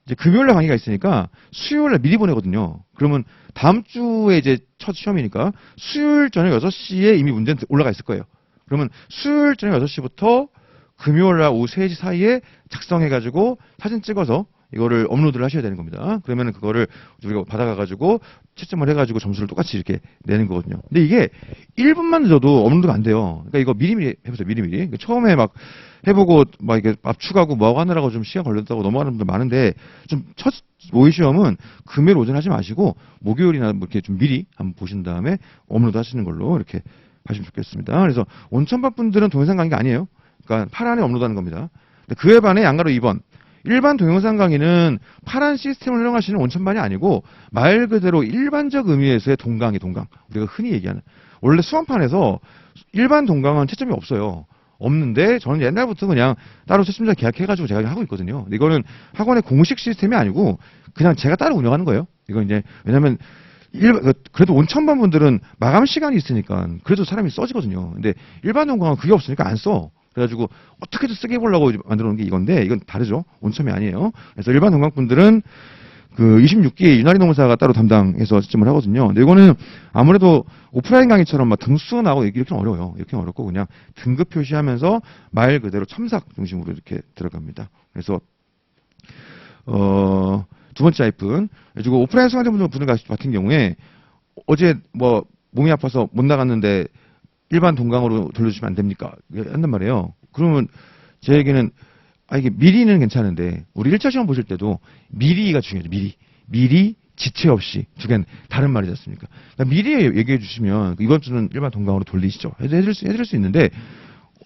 이제 금요일날 강의가 있으니까 수요일날 미리 보내거든요. 그러면 다음 주에 이제 첫 시험이니까 수요일 저녁 6시에 이미 문제는 올라가 있을 거예요. 그러면 수요일 저녁 6시부터 금요일날 오후 3시 사이에 작성해가지고 사진 찍어서 이거를 업로드를 하셔야 되는 겁니다. 그러면은 그거를 우리가 받아가가지고 채점을 해가지고 점수를 똑같이 이렇게 내는 거거든요. 근데 이게 1분만 늦어도 업로드가 안 돼요. 그러니까 이거 미리미리 해보세요. 미리미리. 그러니까 처음에 막 해보고 막 이게 압축하고 뭐하고 하느라고 좀 시간 걸렸다고 넘어가는 분들 많은데 좀 첫 모의 시험은 금요일 오전 하지 마시고 목요일이나 뭐 이렇게 좀 미리 한번 보신 다음에 업로드 하시는 걸로 이렇게 하시면 좋겠습니다. 그래서 온천반 분들은 동영상 강의가 아니에요. 그러니까 파란에 업로드하는 겁니다. 근데 그에 반해 양가로 2번. 일반 동영상 강의는 파란 시스템을 활용하시는 온천반이 아니고 말 그대로 일반적 의미에서의 동강이 동강. 우리가 흔히 얘기하는. 원래 수험판에서 일반 동강은 채점이 없어요. 없는데 저는 옛날부터 그냥 따로 채점자 계약해가지고 제가 하고 있거든요. 근데 이거는 학원의 공식 시스템이 아니고 그냥 제가 따로 운영하는 거예요. 이거 이제 왜냐면 그래도 온천반 분들은 마감 시간이 있으니까 그래도 사람이 써지거든요. 근데 일반 동강은 그게 없으니까 안 써. 그래가지고 어떻게든 쓰게 해보려고 만들어 놓은 게 이건데 이건 다르죠. 온첨이 아니에요. 그래서 일반 동강분들은 그 26기 유나리 농사가 따로 담당해서 채점을 하거든요. 근데 이거는 아무래도 오프라인 강의처럼 막 등수 나오고 이렇게 어려워요. 이렇게 어렵고 그냥 등급 표시하면서 말 그대로 첨삭 중심으로 이렇게 들어갑니다. 그래서 두 번째 하이픈. 그리고 오프라인 수강자분들 같은 경우에 어제 뭐 몸이 아파서 못 나갔는데 일반 동강으로 돌려주시면 안 됩니까? 한단 말이에요. 그러면 제 얘기는 아 이게 미리는 괜찮은데 우리 1차 시험 보실 때도 미리가 중요하죠. 미리 지체 없이 두 개는 다른 말이지 않습니까? 그러니까 미리 얘기해 주시면 이번 주는 일반 동강으로 돌리시죠. 해드릴 수 있는데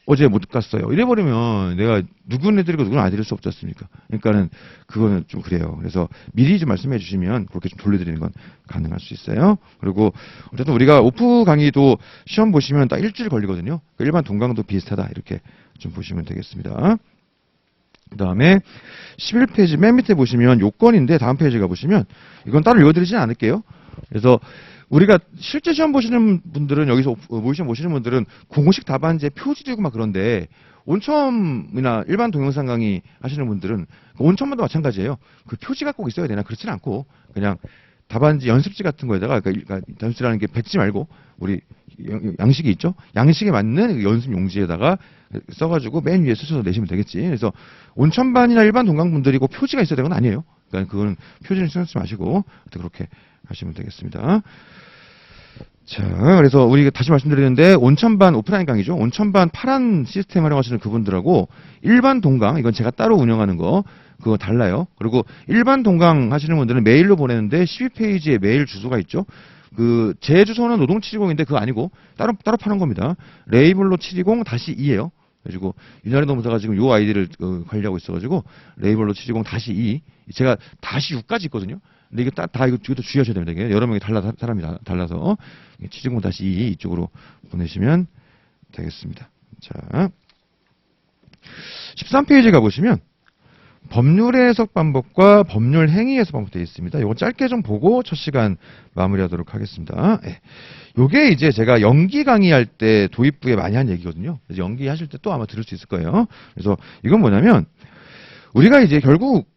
어제 못 갔어요. 이래버리면 내가 누구는 해드리고 누구는 안 해드릴 수 없지 않습니까? 그러니까는 그거는 좀 그래요. 그래서 미리 좀 말씀해 주시면 그렇게 좀 돌려드리는 건 가능할 수 있어요. 그리고 어쨌든 우리가 오프 강의도 시험 보시면 딱 일주일 걸리거든요. 그러니까 일반 동강도 비슷하다 이렇게 좀 보시면 되겠습니다. 그 다음에 11페이지 맨 밑에 보시면 요건인데 다음 페이지 가보시면 이건 따로 읽어드리진 않을게요. 그래서 우리가 실제 시험 보시는 분들은 여기서 모의 시험 보시는 분들은 공식 답안지에 표지도 있고 막 그런데 온첨이나 일반 동영상 강의 하시는 분들은 온첨만도 마찬가지예요. 그 표지가 꼭 있어야 되나 그렇지는 않고 그냥 답안지 연습지 같은 거에다가 그러니까 연습지라는 게 백지 말고 우리 양식이 있죠. 양식에 맞는 연습 용지에다가 써가지고 맨 위에 쓰셔서 내시면 되겠지. 그래서 온천반이나 일반 동강분들이 꼭 표지가 있어야 되는 건 아니에요. 그러니까 그건 표지는 신경 쓰지 마시고 그렇게 하시면 되겠습니다. 자, 그래서 우리 다시 말씀드리는데 온천반 오프라인 강의죠. 온천반 파란 시스템 활용하시는 그분들하고 일반 동강 이건 제가 따로 운영하는 거 그거 달라요. 그리고 일반 동강 하시는 분들은 메일로 보내는데 12페이지에 메일 주소가 있죠. 그 제 주소는 노동720인데 그거 아니고 따로 파는 겁니다. 레이블로 720-2예요. 그래가지고 유나리 노무사가 지금 요 아이디를 관리하고 있어가지고 레이블로 720-2 제가 -6까지 있거든요. 근데 이게 이것도 주의하셔야 됩니다. 이게 여러 명이 사람이 달라서 720-2 이쪽으로 보내시면 되겠습니다. 자, 13페이지 가보시면 법률의 해석 방법과 법률 행위 해석 방법 되어 있습니다. 이거 짧게 좀 보고 첫 시간 마무리하도록 하겠습니다. 네. 요게 이제 제가 연기 강의할 때 도입부에 많이 한 얘기거든요. 그래서 연기 하실 때 또 아마 들을 수 있을 거예요. 그래서 이건 뭐냐면 우리가 이제 결국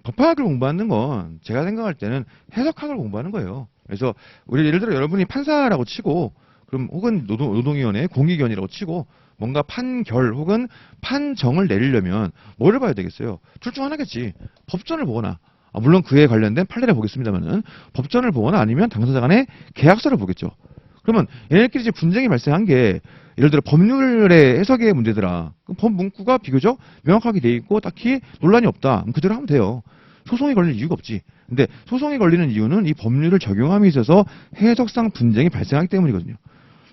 법학을 공부하는 건 제가 생각할 때는 해석학을 공부하는 거예요. 그래서 우리 예를 들어 여러분이 판사라고 치고 그럼 혹은 노동위원회 공익위원이라고 치고 뭔가 판결 혹은 판정을 내리려면 뭐를 봐야 되겠어요? 둘 중 하나겠지. 법전을 보거나 물론 그에 관련된 판례를 보겠습니다만은 법전을 보거나 아니면 당사자 간의 계약서를 보겠죠. 그러면 얘네끼리 이제 분쟁이 발생한 게 예를 들어 법률의 해석의 문제더라. 법 문구가 비교적 명확하게 돼 있고 딱히 논란이 없다. 그럼 그대로 하면 돼요. 소송이 걸릴 이유가 없지. 근데 소송이 걸리는 이유는 이 법률을 적용함에 있어서 해석상 분쟁이 발생하기 때문이거든요.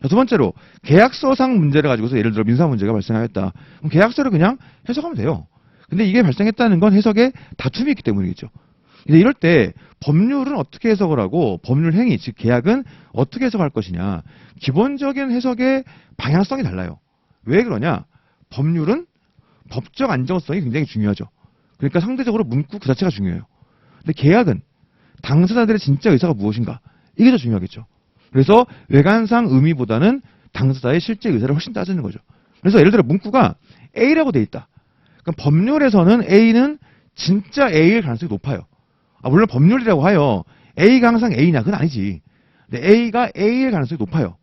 자, 두 번째로 계약서상 문제를 가지고서 예를 들어 민사 문제가 발생하였다. 그럼 계약서를 그냥 해석하면 돼요. 근데 이게 발생했다는 건 해석에 다툼이 있기 때문이겠죠. 근데 이럴 때 법률은 어떻게 해석을 하고 법률 행위, 즉 계약은 어떻게 해석할 것이냐. 기본적인 해석의 방향성이 달라요. 왜 그러냐? 법률은 법적 안정성이 굉장히 중요하죠. 그러니까 상대적으로 문구 그 자체가 중요해요. 근데 계약은 당사자들의 진짜 의사가 무엇인가? 이게 더 중요하겠죠. 그래서 외관상 의미보다는 당사자의 실제 의사를 훨씬 따지는 거죠. 그래서 예를 들어 문구가 A라고 돼 있다. 그럼 법률에서는 A는 진짜 A일 가능성이 높아요. 물론 법률이라고 하여 A가 항상 A냐? 그건 아니지. 근데 A가 A일 가능성이 높아요.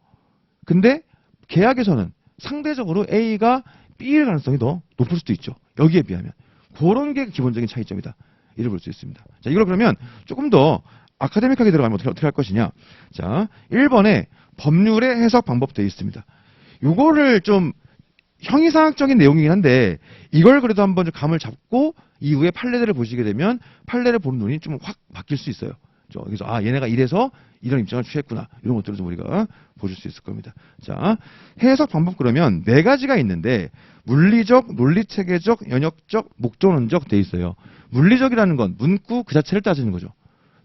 근데 계약에서는 상대적으로 A가 B일 가능성이 더 높을 수도 있죠. 여기에 비하면. 그런 게 기본적인 차이점이다. 이를 볼 수 있습니다. 자, 이걸 그러면 조금 더 아카데믹하게 들어가면 어떻게 할 것이냐. 자, 1번에 법률의 해석 방법 되어 있습니다. 요거를 좀 형이상학적인 내용이긴 한데 이걸 그래도 한번 좀 감을 잡고 이후에 판례들을 보시게 되면 판례를 보는 눈이 좀 확 바뀔 수 있어요. 그래서 얘네가 이래서 이런 입장을 취했구나. 이런 것들을 좀 우리가 보실 수 있을 겁니다. 자, 해석 방법 그러면 네 가지가 있는데 물리적, 논리체계적, 연역적, 목적론적 돼 있어요. 물리적이라는 건 문구 그 자체를 따지는 거죠.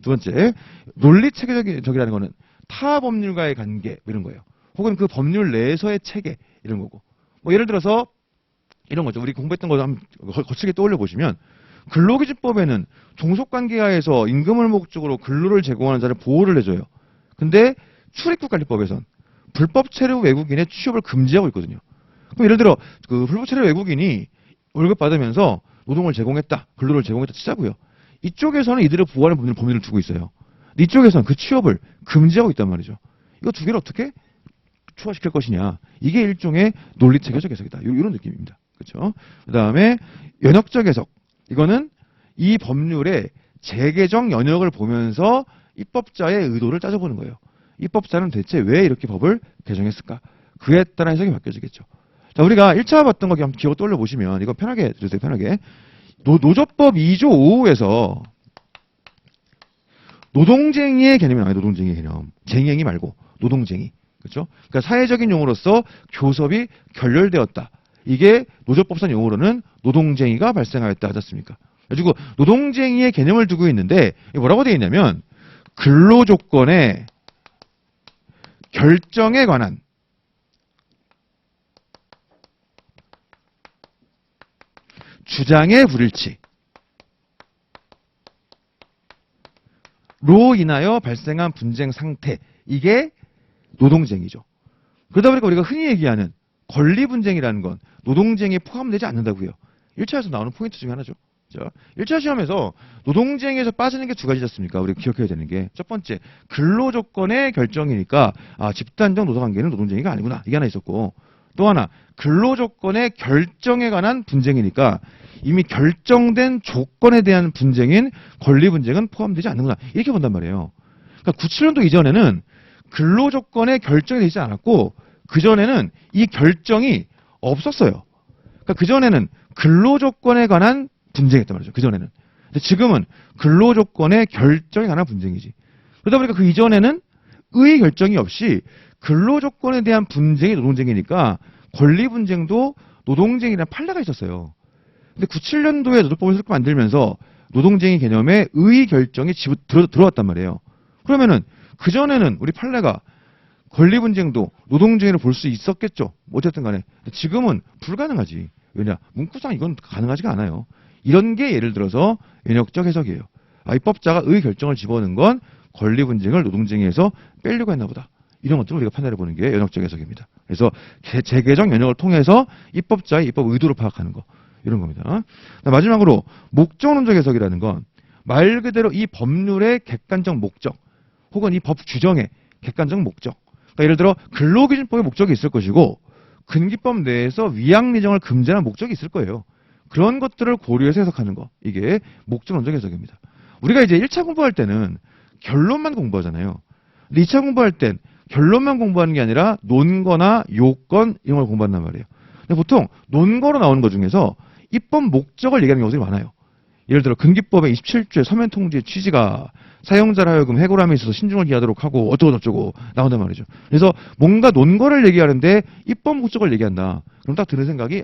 두 번째, 논리체계적이라는 거는 타 법률과의 관계 이런 거예요. 혹은 그 법률 내에서의 체계 이런 거고. 뭐 예를 들어서 이런 거죠. 우리 공부했던 거 한번 거칠게 떠올려 보시면 근로기준법에는 종속관계하에서 임금을 목적으로 근로를 제공하는 자를 보호를 해줘요. 근데 출입국관리법에선 불법 체류 외국인의 취업을 금지하고 있거든요. 그럼 예를 들어 그 불법 체류 외국인이 월급 받으면서 노동을 제공했다, 근로를 제공했다 치자고요. 이쪽에서는 이들을 보호하는 범위를 두고 있어요. 이쪽에서는 그 취업을 금지하고 있단 말이죠. 이거 두 개를 어떻게 초화시킬 것이냐. 이게 일종의 논리체계적 해석이다. 이런 느낌입니다. 그렇죠? 그 다음에 연역적 해석. 이거는 이 법률의 재개정 연역을 보면서 입법자의 의도를 따져보는 거예요. 입법자는 대체 왜 이렇게 법을 개정했을까? 그에 따라 해석이 바뀌어지겠죠. 자, 우리가 1차 봤던 거 한번 기억 떠올려 보시면 이거 편하게 들으세요. 편하게. 노조법 2조 5호에서 노동쟁이의 개념이 나와요. 노동쟁이의 개념. 쟁행이 말고 노동쟁이. 그렇죠? 그러니까 사회적인 용어로서 교섭이 결렬되었다. 이게 노조법상 용어로는 노동쟁이가 발생하였다 하지 않습니까? 그래가지고 노동쟁이의 개념을 두고 있는데 뭐라고 되어 있냐면 근로조건의 결정에 관한 주장의 불일치로 인하여 발생한 분쟁 상태. 이게 노동쟁이죠. 그러다 보니까 우리가 흔히 얘기하는 권리분쟁이라는 건 노동쟁이에 포함되지 않는다고요. 1차에서 나오는 포인트 중에 하나죠. 자, 1차 시험에서 노동쟁이에서 빠지는 게 두 가지지 않습니까? 우리가 기억해야 되는 게. 첫 번째, 근로조건의 결정이니까 집단적 노사관계는 노동쟁이가 아니구나. 이게 하나 있었고. 또 하나, 근로조건의 결정에 관한 분쟁이니까 이미 결정된 조건에 대한 분쟁인 권리분쟁은 포함되지 않는구나. 이렇게 본단 말이에요. 그러니까 97년도 이전에는 근로조건의 결정이 되지 않았고 그전에는 이 결정이 없었어요. 그러니까 그전에는 근로조건에 관한 분쟁이었단 말이죠. 그전에는. 근데 지금은 근로조건의 결정에 관한 분쟁이지. 그러다 보니까 그 이전에는 의 결정이 없이 근로조건에 대한 분쟁이 노동쟁이니까 권리분쟁도 노동쟁이라는 판례가 있었어요. 근데 97년도에 노조법을 새롭게 만들면서 노동쟁이 개념에 의 결정이 들어왔단 말이에요. 그러면은 그전에는 우리 판례가 권리분쟁도 노동쟁이를 볼 수 있었겠죠. 어쨌든 간에. 지금은 불가능하지. 왜냐? 문구상 이건 가능하지가 않아요. 이런 게 예를 들어서 연역적 해석이에요. 입법자가 의 결정을 집어넣은 건 권리분쟁을 노동쟁이에서 빼려고 했나 보다. 이런 것들을 우리가 판단해 보는 게 연역적 해석입니다. 그래서 재개정 연역을 통해서 입법자의 입법 의도를 파악하는 거. 이런 겁니다. 마지막으로 목적론적 해석이라는 건 말 그대로 이 법률의 객관적 목적 혹은 이 법 규정의 객관적 목적 그러니까 예를 들어 근로기준법의 목적이 있을 것이고 근기법 내에서 위약리정을 금지하는 목적이 있을 거예요. 그런 것들을 고려해서 해석하는 거. 이게 목적론적 해석입니다. 우리가 이제 1차 공부할 때는 결론만 공부하잖아요. 근데 2차 공부할 땐 결론만 공부하는 게 아니라 논거나 요건 이런 걸 공부한단 말이에요. 근데 보통 논거로 나오는 것 중에서 입법 목적을 얘기하는 경우들이 많아요. 예를 들어 근기법의 27조의 서면 통지의 취지가 사용자를 하여금 해고함에 있어서 신중을 기하도록 하고 어쩌고 저쩌고 나온단 말이죠. 그래서 뭔가 논거를 얘기하는데 입법 목적을 얘기한다. 그럼 딱 드는 생각이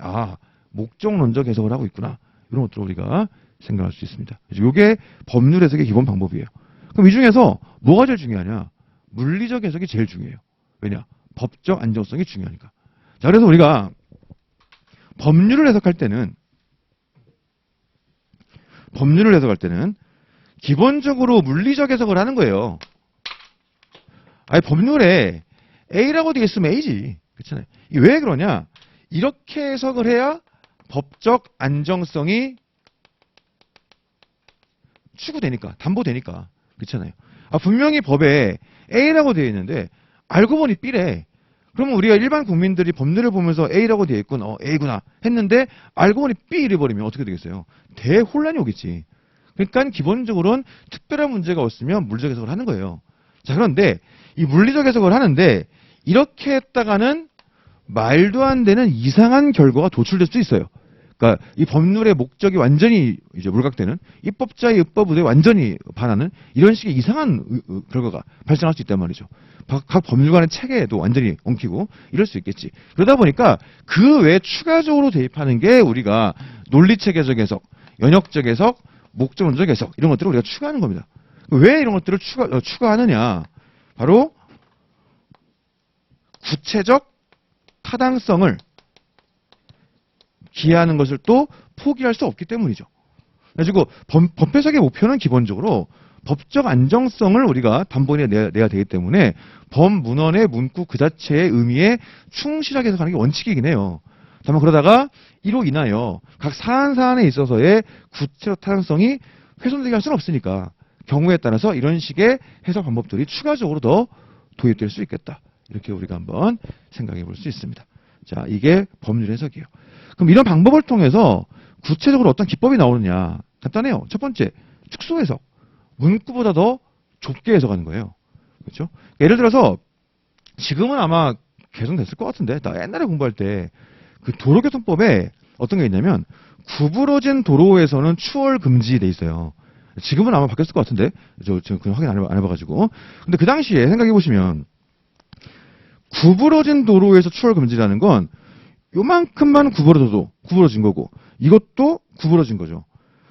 목적론적 해석을 하고 있구나. 이런 것들을 우리가 생각할 수 있습니다. 이게 법률 해석의 기본 방법이에요. 그럼 이 중에서 뭐가 제일 중요하냐? 물리적 해석이 제일 중요해요. 왜냐? 법적 안정성이 중요하니까. 자, 그래서 우리가 법률을 해석할 때는 기본적으로 물리적 해석을 하는 거예요. 아니, 법률에 A라고 되어 있으면 A지. 그렇잖아요. 왜 그러냐? 이렇게 해석을 해야 법적 안정성이 추구되니까, 담보되니까. 그렇잖아요. 분명히 법에 A라고 되어 있는데 알고 보니 B래. 그러면 우리가 일반 국민들이 법률을 보면서 A라고 되어 있군, A구나 했는데 알고 보니 B를 버리면 어떻게 되겠어요? 대혼란이 오겠지. 그러니까 기본적으로는 특별한 문제가 없으면 물리적 해석을 하는 거예요. 자, 그런데 이 물리적 해석을 하는데 이렇게 했다가는 말도 안 되는 이상한 결과가 도출될 수 있어요. 그러니까 이 법률의 목적이 완전히 이제 물각되는, 입법자의 입법의도에 완전히 반하는 이런 식의 이상한 결과가 발생할 수 있단 말이죠. 각 법률관의 체계에도 완전히 엉키고 이럴 수 있겠지. 그러다 보니까 그 외에 추가적으로 대입하는 게 우리가 논리체계적 해석, 연역적 해석, 목적론적 해석 이런 것들을 우리가 추가하는 겁니다. 왜 이런 것들을 추가하느냐? 바로 구체적 타당성을 기하는 것을 또 포기할 수 없기 때문이죠. 그래가지고 법 해석의 목표는 기본적으로 법적 안정성을 우리가 담보에 내야 되기 때문에 법문헌의 문구 그 자체의 의미에 충실하게 해석하는 게 원칙이긴 해요. 다만 그러다가 이로 인하여 각 사안에 있어서의 구체적 타당성이 훼손되게 할 수는 없으니까 경우에 따라서 이런 식의 해석 방법들이 추가적으로 더 도입될 수 있겠다. 이렇게 우리가 한번 생각해 볼 수 있습니다. 자, 이게 법률 해석이에요. 그럼 이런 방법을 통해서 구체적으로 어떤 기법이 나오느냐? 간단해요. 첫 번째, 축소 해석. 문구보다 더 좁게 해석하는 거예요. 그렇죠? 예를 들어서 지금은 아마 개선됐을 것 같은데 나 옛날에 공부할 때 그 도로교통법에 어떤 게 있냐면 구부러진 도로에서는 추월 금지돼 있어요. 지금은 아마 바뀌었을 것 같은데 저 지금 그냥 확인 안 해봐가지고. 근데 그 당시에 생각해 보시면 구부러진 도로에서 추월 금지라는 건 요만큼만 구부러진 거고 이것도 구부러진 거죠.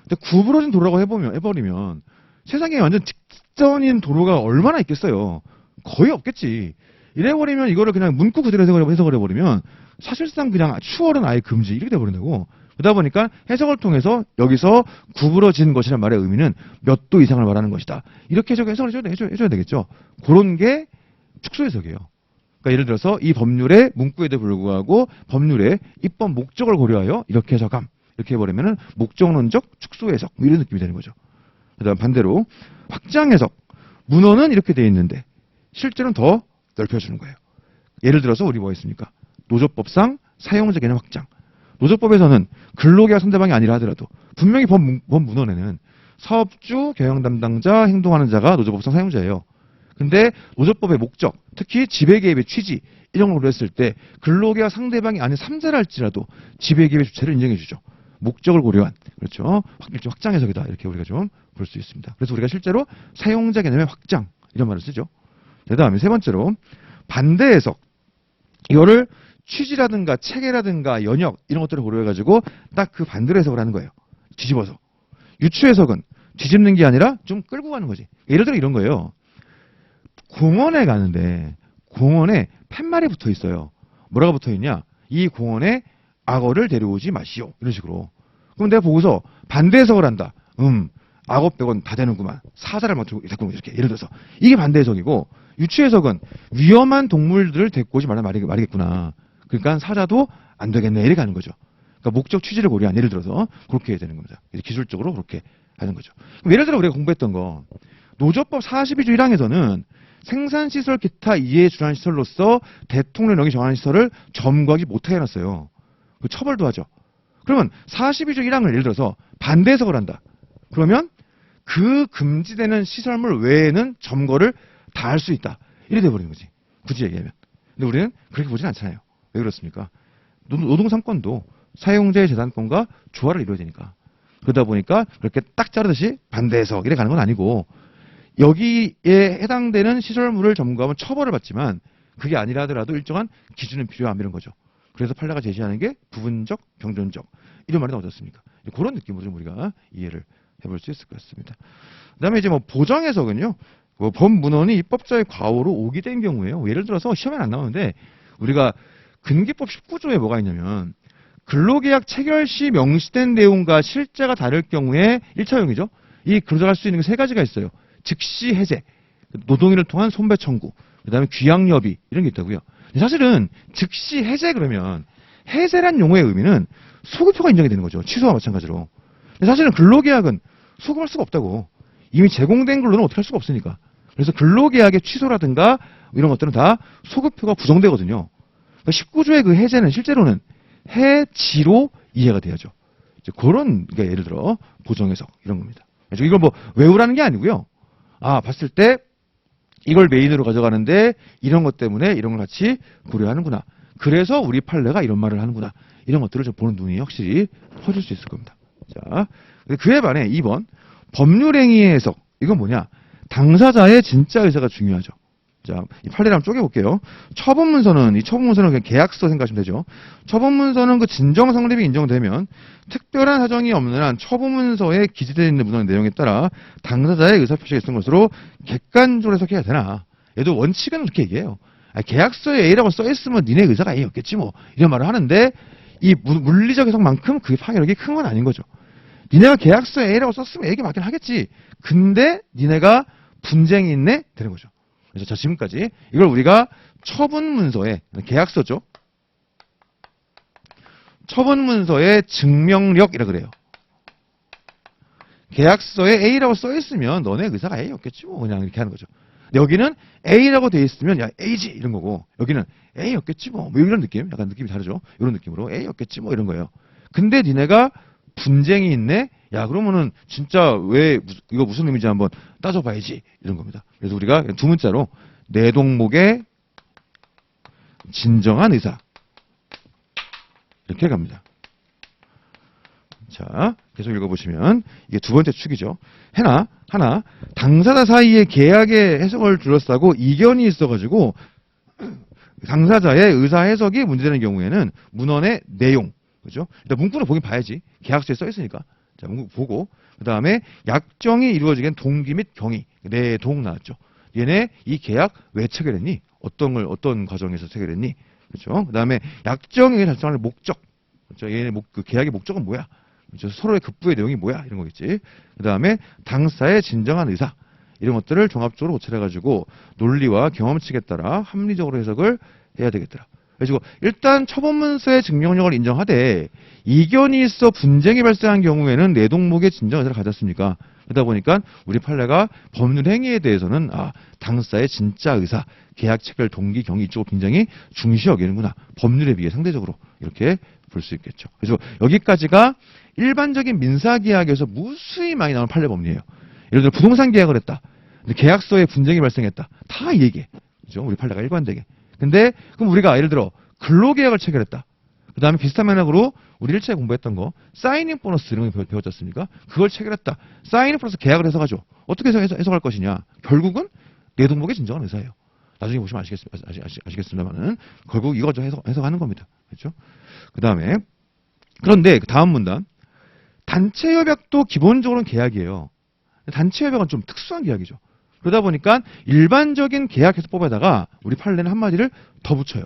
근데 구부러진 도로라고 해버리면 세상에 완전 직선인 도로가 얼마나 있겠어요. 거의 없겠지. 이래버리면 이거를 그냥 문구 그대로 해석을 해버리면 사실상 그냥 추월은 아예 금지 이렇게 돼버린다고. 그러다 보니까 해석을 통해서 여기서 구부러진 것이란 말의 의미는 몇 도 이상을 말하는 것이다. 이렇게 해석을 해줘야 되겠죠. 그런 게 축소 해석이에요. 그러니까 예를 들어서 이 법률의 문구에도 불구하고 법률의 입법 목적을 고려하여 이렇게 해석함. 이렇게 해버리면은 목적론적 축소 해석 이런 느낌이 되는 거죠. 그다음 반대로 확장 해석. 문헌은 이렇게 돼 있는데 실제로는 더 넓혀주는 거예요. 예를 들어서 우리 뭐 있습니까? 노조법상 사용자 개념 확장. 노조법에서는 근로계약 상대방이 아니라 하더라도 분명히 법 문헌에는 사업주, 경영 담당자, 행동하는 자가 노조법상 사용자예요. 근데 노조법의 목적, 특히 지배개입의 취지 이런 걸 고려했을 때 근로계약 상대방이 아닌 3자라 할지라도 지배개입의 주체를 인정해 주죠. 목적을 고려한 그렇죠. 일종 확장 해석이다 이렇게 우리가 좀 볼 수 있습니다. 그래서 우리가 실제로 사용자 개념의 확장 이런 말을 쓰죠. 그다음에 세 번째로 반대 해석. 이거를 취지라든가 체계라든가 연역 이런 것들을 고려해가지고 딱 그 반대로 해석을 하는 거예요. 뒤집어서. 유추 해석은 뒤집는 게 아니라 좀 끌고 가는 거지. 예를 들어 이런 거예요. 공원에 가는데 공원에 팻말이 붙어 있어요. 뭐라고 붙어 있냐? 이 공원에 악어를 데려오지 마시오. 이런 식으로. 그럼 내가 보고서 반대 해석을 한다. 악어 빼곤 다 되는구만. 사자를 맞추고 이렇게 예를 들어서 이게 반대 해석이고 유추 해석은 위험한 동물들을 데리고 오지 말라는 말이겠구나. 그러니까 사자도 안 되겠네 이렇게 하는 거죠. 그러니까 목적 취지를 고려한 예를 들어서 그렇게 해야 되는 겁니다. 기술적으로 그렇게 하는 거죠. 그럼 예를 들어 우리가 공부했던 거 노조법 42조 1항에서는 생산시설 기타 이해 주한 시설로서 대통령령이 정하는 시설을 점거하지 못하게 해놨어요. 그 처벌도 하죠. 그러면 42조 1항을 예를 들어서 반대 해석을 한다. 그러면 그 금지되는 시설물 외에는 점거를 다 할 수 있다. 이래 돼버리는 거지. 굳이 얘기하면. 근데 우리는 그렇게 보진 않잖아요. 왜 그렇습니까? 노동상권도 사용자의 재산권과 조화를 이루어야 되니까. 그러다 보니까 그렇게 딱 자르듯이 반대 해석 이래 가는 건 아니고 여기에 해당되는 시설물을 점거하면 처벌을 받지만 그게 아니라 하더라도 일정한 기준은 필요함 이런 거죠. 그래서 판례가 제시하는 게 부분적, 병존적 이런 말이 나오지 않습니까? 그런 느낌으로 좀 우리가 이해를 해볼 수 있을 것 같습니다. 그다음에 이제 뭐 보정 해석은요. 법문헌이 입법자의 과오로 오기된 경우에요. 예를 들어서 시험에 안 나오는데 우리가 근기법 19조에 뭐가 있냐면 근로계약 체결 시 명시된 내용과 실제가 다를 경우에 1차용이죠. 이 근로자가 할 수 있는 게 세 가지가 있어요. 즉시 해제, 노동인을 통한 손배 청구, 그다음에 귀양여비 이런 게 있다고요. 사실은 즉시 해제 그러면 해제란 용어의 의미는 소급표가 인정이 되는 거죠. 취소와 마찬가지로. 사실은 근로계약은 소급할 수가 없다고. 이미 제공된 근로는 어떻게 할 수가 없으니까. 그래서 근로계약의 취소라든가 이런 것들은 다 소급표가 구성되거든요. 19조의 그 해제는 실제로는 해지로 이해가 돼야죠. 그런, 그러니까 예를 들어 보정해석 이런 겁니다. 이걸 뭐 외우라는 게 아니고요. 아, 봤을 때 이걸 메인으로 가져가는데 이런 것 때문에 이런 걸 같이 고려하는구나. 그래서 우리 판례가 이런 말을 하는구나. 이런 것들을 좀 보는 눈이 확실히 커질 수 있을 겁니다. 자, 그에 반해 2번 법률행위의 해석. 이건 뭐냐? 당사자의 진짜 의사가 중요하죠. 자, 이 판례를 한번 쪼개볼게요. 처분문서는, 이 처분문서는 그냥 계약서 생각하시면 되죠. 처분문서는 그 진정 성립이 인정되면 특별한 사정이 없는 한 처분문서에 기재되어 있는 문헌의 내용에 따라 당사자의 의사표시가 있는 것으로 객관적으로 해석해야 되나. 얘도 원칙은 그렇게 얘기해요. 계약서에 A라고 써있으면 니네 의사가 A였겠지 뭐. 이런 말을 하는데 이 물리적 해석만큼 그게 파괴력이 큰 건 아닌 거죠. 니네가 계약서에 A라고 썼으면 A가 맞긴 하겠지. 근데 니네가 분쟁이 있네? 되는 거죠. 그래서 자, 지금까지 이걸 우리가 처분문서에, 계약서죠. 처분문서의 증명력이라 그래요. 계약서에 A라고 써있으면 너네 의사가 A였겠지 뭐 그냥 이렇게 하는 거죠. 근데 여기는 A라고 돼 있으면 야 A지 이런 거고 여기는 A였겠지 뭐 이런 느낌, 약간 느낌이 다르죠. 이런 느낌으로 A였겠지 뭐 이런 거예요. 근데 니네가 분쟁이 있네? 야 그러면은 진짜 왜 이거 무슨 의미인지 한번 따져봐야지 이런 겁니다. 그래서 우리가 두 문자로 내동목의 진정한 의사 이렇게 갑니다. 자, 계속 읽어보시면 이게 두 번째 축이죠. 하나 당사자 사이의 계약의 해석을 둘러싸고 이견이 있어가지고 당사자의 의사 해석이 문제되는 경우에는 문헌의 내용, 그죠? 일단 문구를 보긴 봐야지. 계약서에 써 있으니까. 자, 문구 보고 그 다음에 약정이 이루어지기엔 동기 및 경위, 내동 나왔죠. 얘네 이 계약 왜 체결했니? 어떤 과정에서 체결했니? 그렇죠? 그 다음에 약정에 달성할 목적, 그렇죠? 얘네 그 계약의 목적은 뭐야? 그렇죠? 서로의 급부의 내용이 뭐야? 이런 거겠지. 그 다음에 당사의 진정한 의사 이런 것들을 종합적으로 고찰해가지고 논리와 경험칙에 따라 합리적으로 해석을 해야 되겠더라. 그래서 일단 처분문서의 증명력을 인정하되 이견이 있어 분쟁이 발생한 경우에는 내동목의 진정 의사를 가졌습니까? 그러다 보니까 우리 판례가 법률 행위에 대해서는 당사의 진짜 의사, 계약 체결 동기, 경위 이쪽을 굉장히 중시 여기는구나. 법률에 비해 상대적으로 이렇게 볼 수 있겠죠. 그래서 여기까지가 일반적인 민사계약에서 무수히 많이 나오는 판례 법리예요. 예를 들어 부동산 계약을 했다. 근데 계약서에 분쟁이 발생했다. 다 이 얘기해. 그죠? 우리 판례가 일관되게. 근데 그럼 우리가 예를 들어 근로계약을 체결했다. 그 다음에 비슷한 맥락으로 우리 1차에 공부했던 거 사이닝 보너스 이런 거 배웠지 않습니까? 그걸 체결했다. 사이닝 보너스 계약을 해석하죠. 어떻게 해석할 것이냐. 결국은 내동목의 진정한 의사예요. 나중에 보시면 아시겠습니다만은 결국 이거 좀 해석하는 겁니다. 그렇죠? 그 다음에 그런데 그 다음 문단 단체 협약도 기본적으로는 계약이에요. 단체 협약은 좀 특수한 계약이죠. 그러다 보니까 일반적인 계약 해석법에다가 우리 판례는 한마디를 더 붙여요.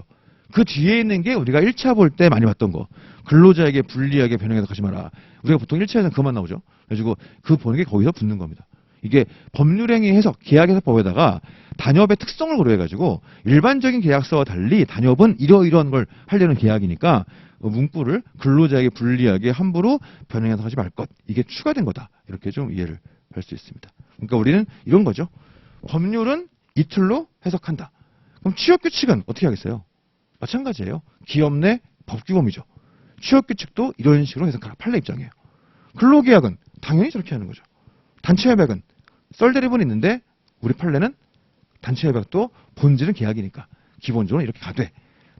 그 뒤에 있는 게 우리가 1차 볼 때 많이 봤던 거. 근로자에게 불리하게 변형해석하지 마라. 우리가 보통 1차에서는 그것만 나오죠. 그래가지고 그 보는 게 거기서 붙는 겁니다. 이게 법률행위 해석, 계약 해석법에다가 단협의 특성을 고려해가지고 일반적인 계약서와 달리 단협은 이러이러한 걸 하려는 계약이니까 문구를 근로자에게 불리하게 함부로 변형해석하지 말 것. 이게 추가된 거다. 이렇게 좀 이해를 할 수 있습니다. 그러니까 우리는 이런 거죠. 법률은 이 틀로 해석한다. 그럼 취업규칙은 어떻게 하겠어요? 마찬가지예요. 기업 내 법규범위죠. 취업규칙도 이런 식으로 해석하라. 판례 입장이에요. 근로계약은 당연히 저렇게 하는 거죠. 단체협약은 썰대립은 있는데 우리 판례는 단체협약도 본질은 계약이니까 기본적으로 이렇게 가되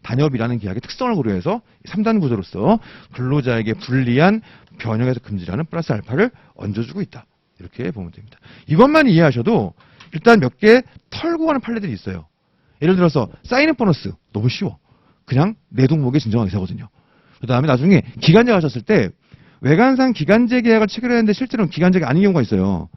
단협이라는 계약의 특성을 고려해서 3단 구조로서 근로자에게 불리한 변형해서 금지라는 플러스 알파를 얹어주고 있다. 이렇게 보면 됩니다. 이것만 이해하셔도 일단 몇 개 털고 가는 판례들이 있어요. 예를 들어서 사인앤 보너스 너무 쉬워. 그냥 내 동목의 진정한 의사거든요. 그 다음에 나중에 기간제 가셨을 때 외관상 기간제 계약을 체결했는데 실제로는 기간제가 아닌 경우가 있어요.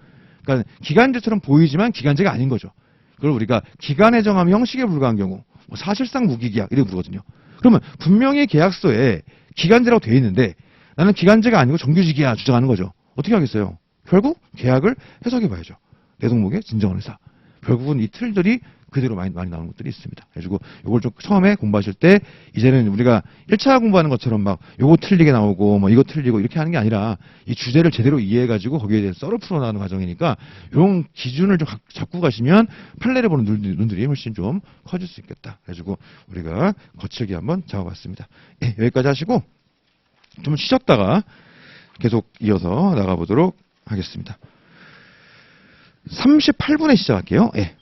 그러니까 기간제처럼 보이지만 기간제가 아닌 거죠. 그걸 우리가 기간의 정함이 형식에 불과한 경우 뭐 사실상 무기계약 이렇게 부르거든요. 그러면 분명히 계약서에 기간제라고 돼 있는데 나는 기간제가 아니고 정규직이야 주장하는 거죠. 어떻게 하겠어요? 결국 계약을 해석해 봐야죠. 내 동목의 진정한 의사. 결국은 이 틀들이 그대로 많이 나오는 것들이 있습니다. 그래가지고 요걸 좀 처음에 공부하실 때 이제는 우리가 1차 공부하는 것처럼 막 요거 틀리게 나오고 뭐 이거 틀리고 이렇게 하는 게 아니라 이 주제를 제대로 이해해가지고 거기에 대해서 썰을 풀어나가는 과정이니까 이런 기준을 좀 잡고 가시면 판례를 보는 눈들이 훨씬 좀 커질 수 있겠다. 그래가지고 우리가 거칠게 한번 잡아봤습니다. 예, 여기까지 하시고 좀 쉬셨다가 계속 이어서 나가보도록 하겠습니다. 38분에 시작할게요. 예.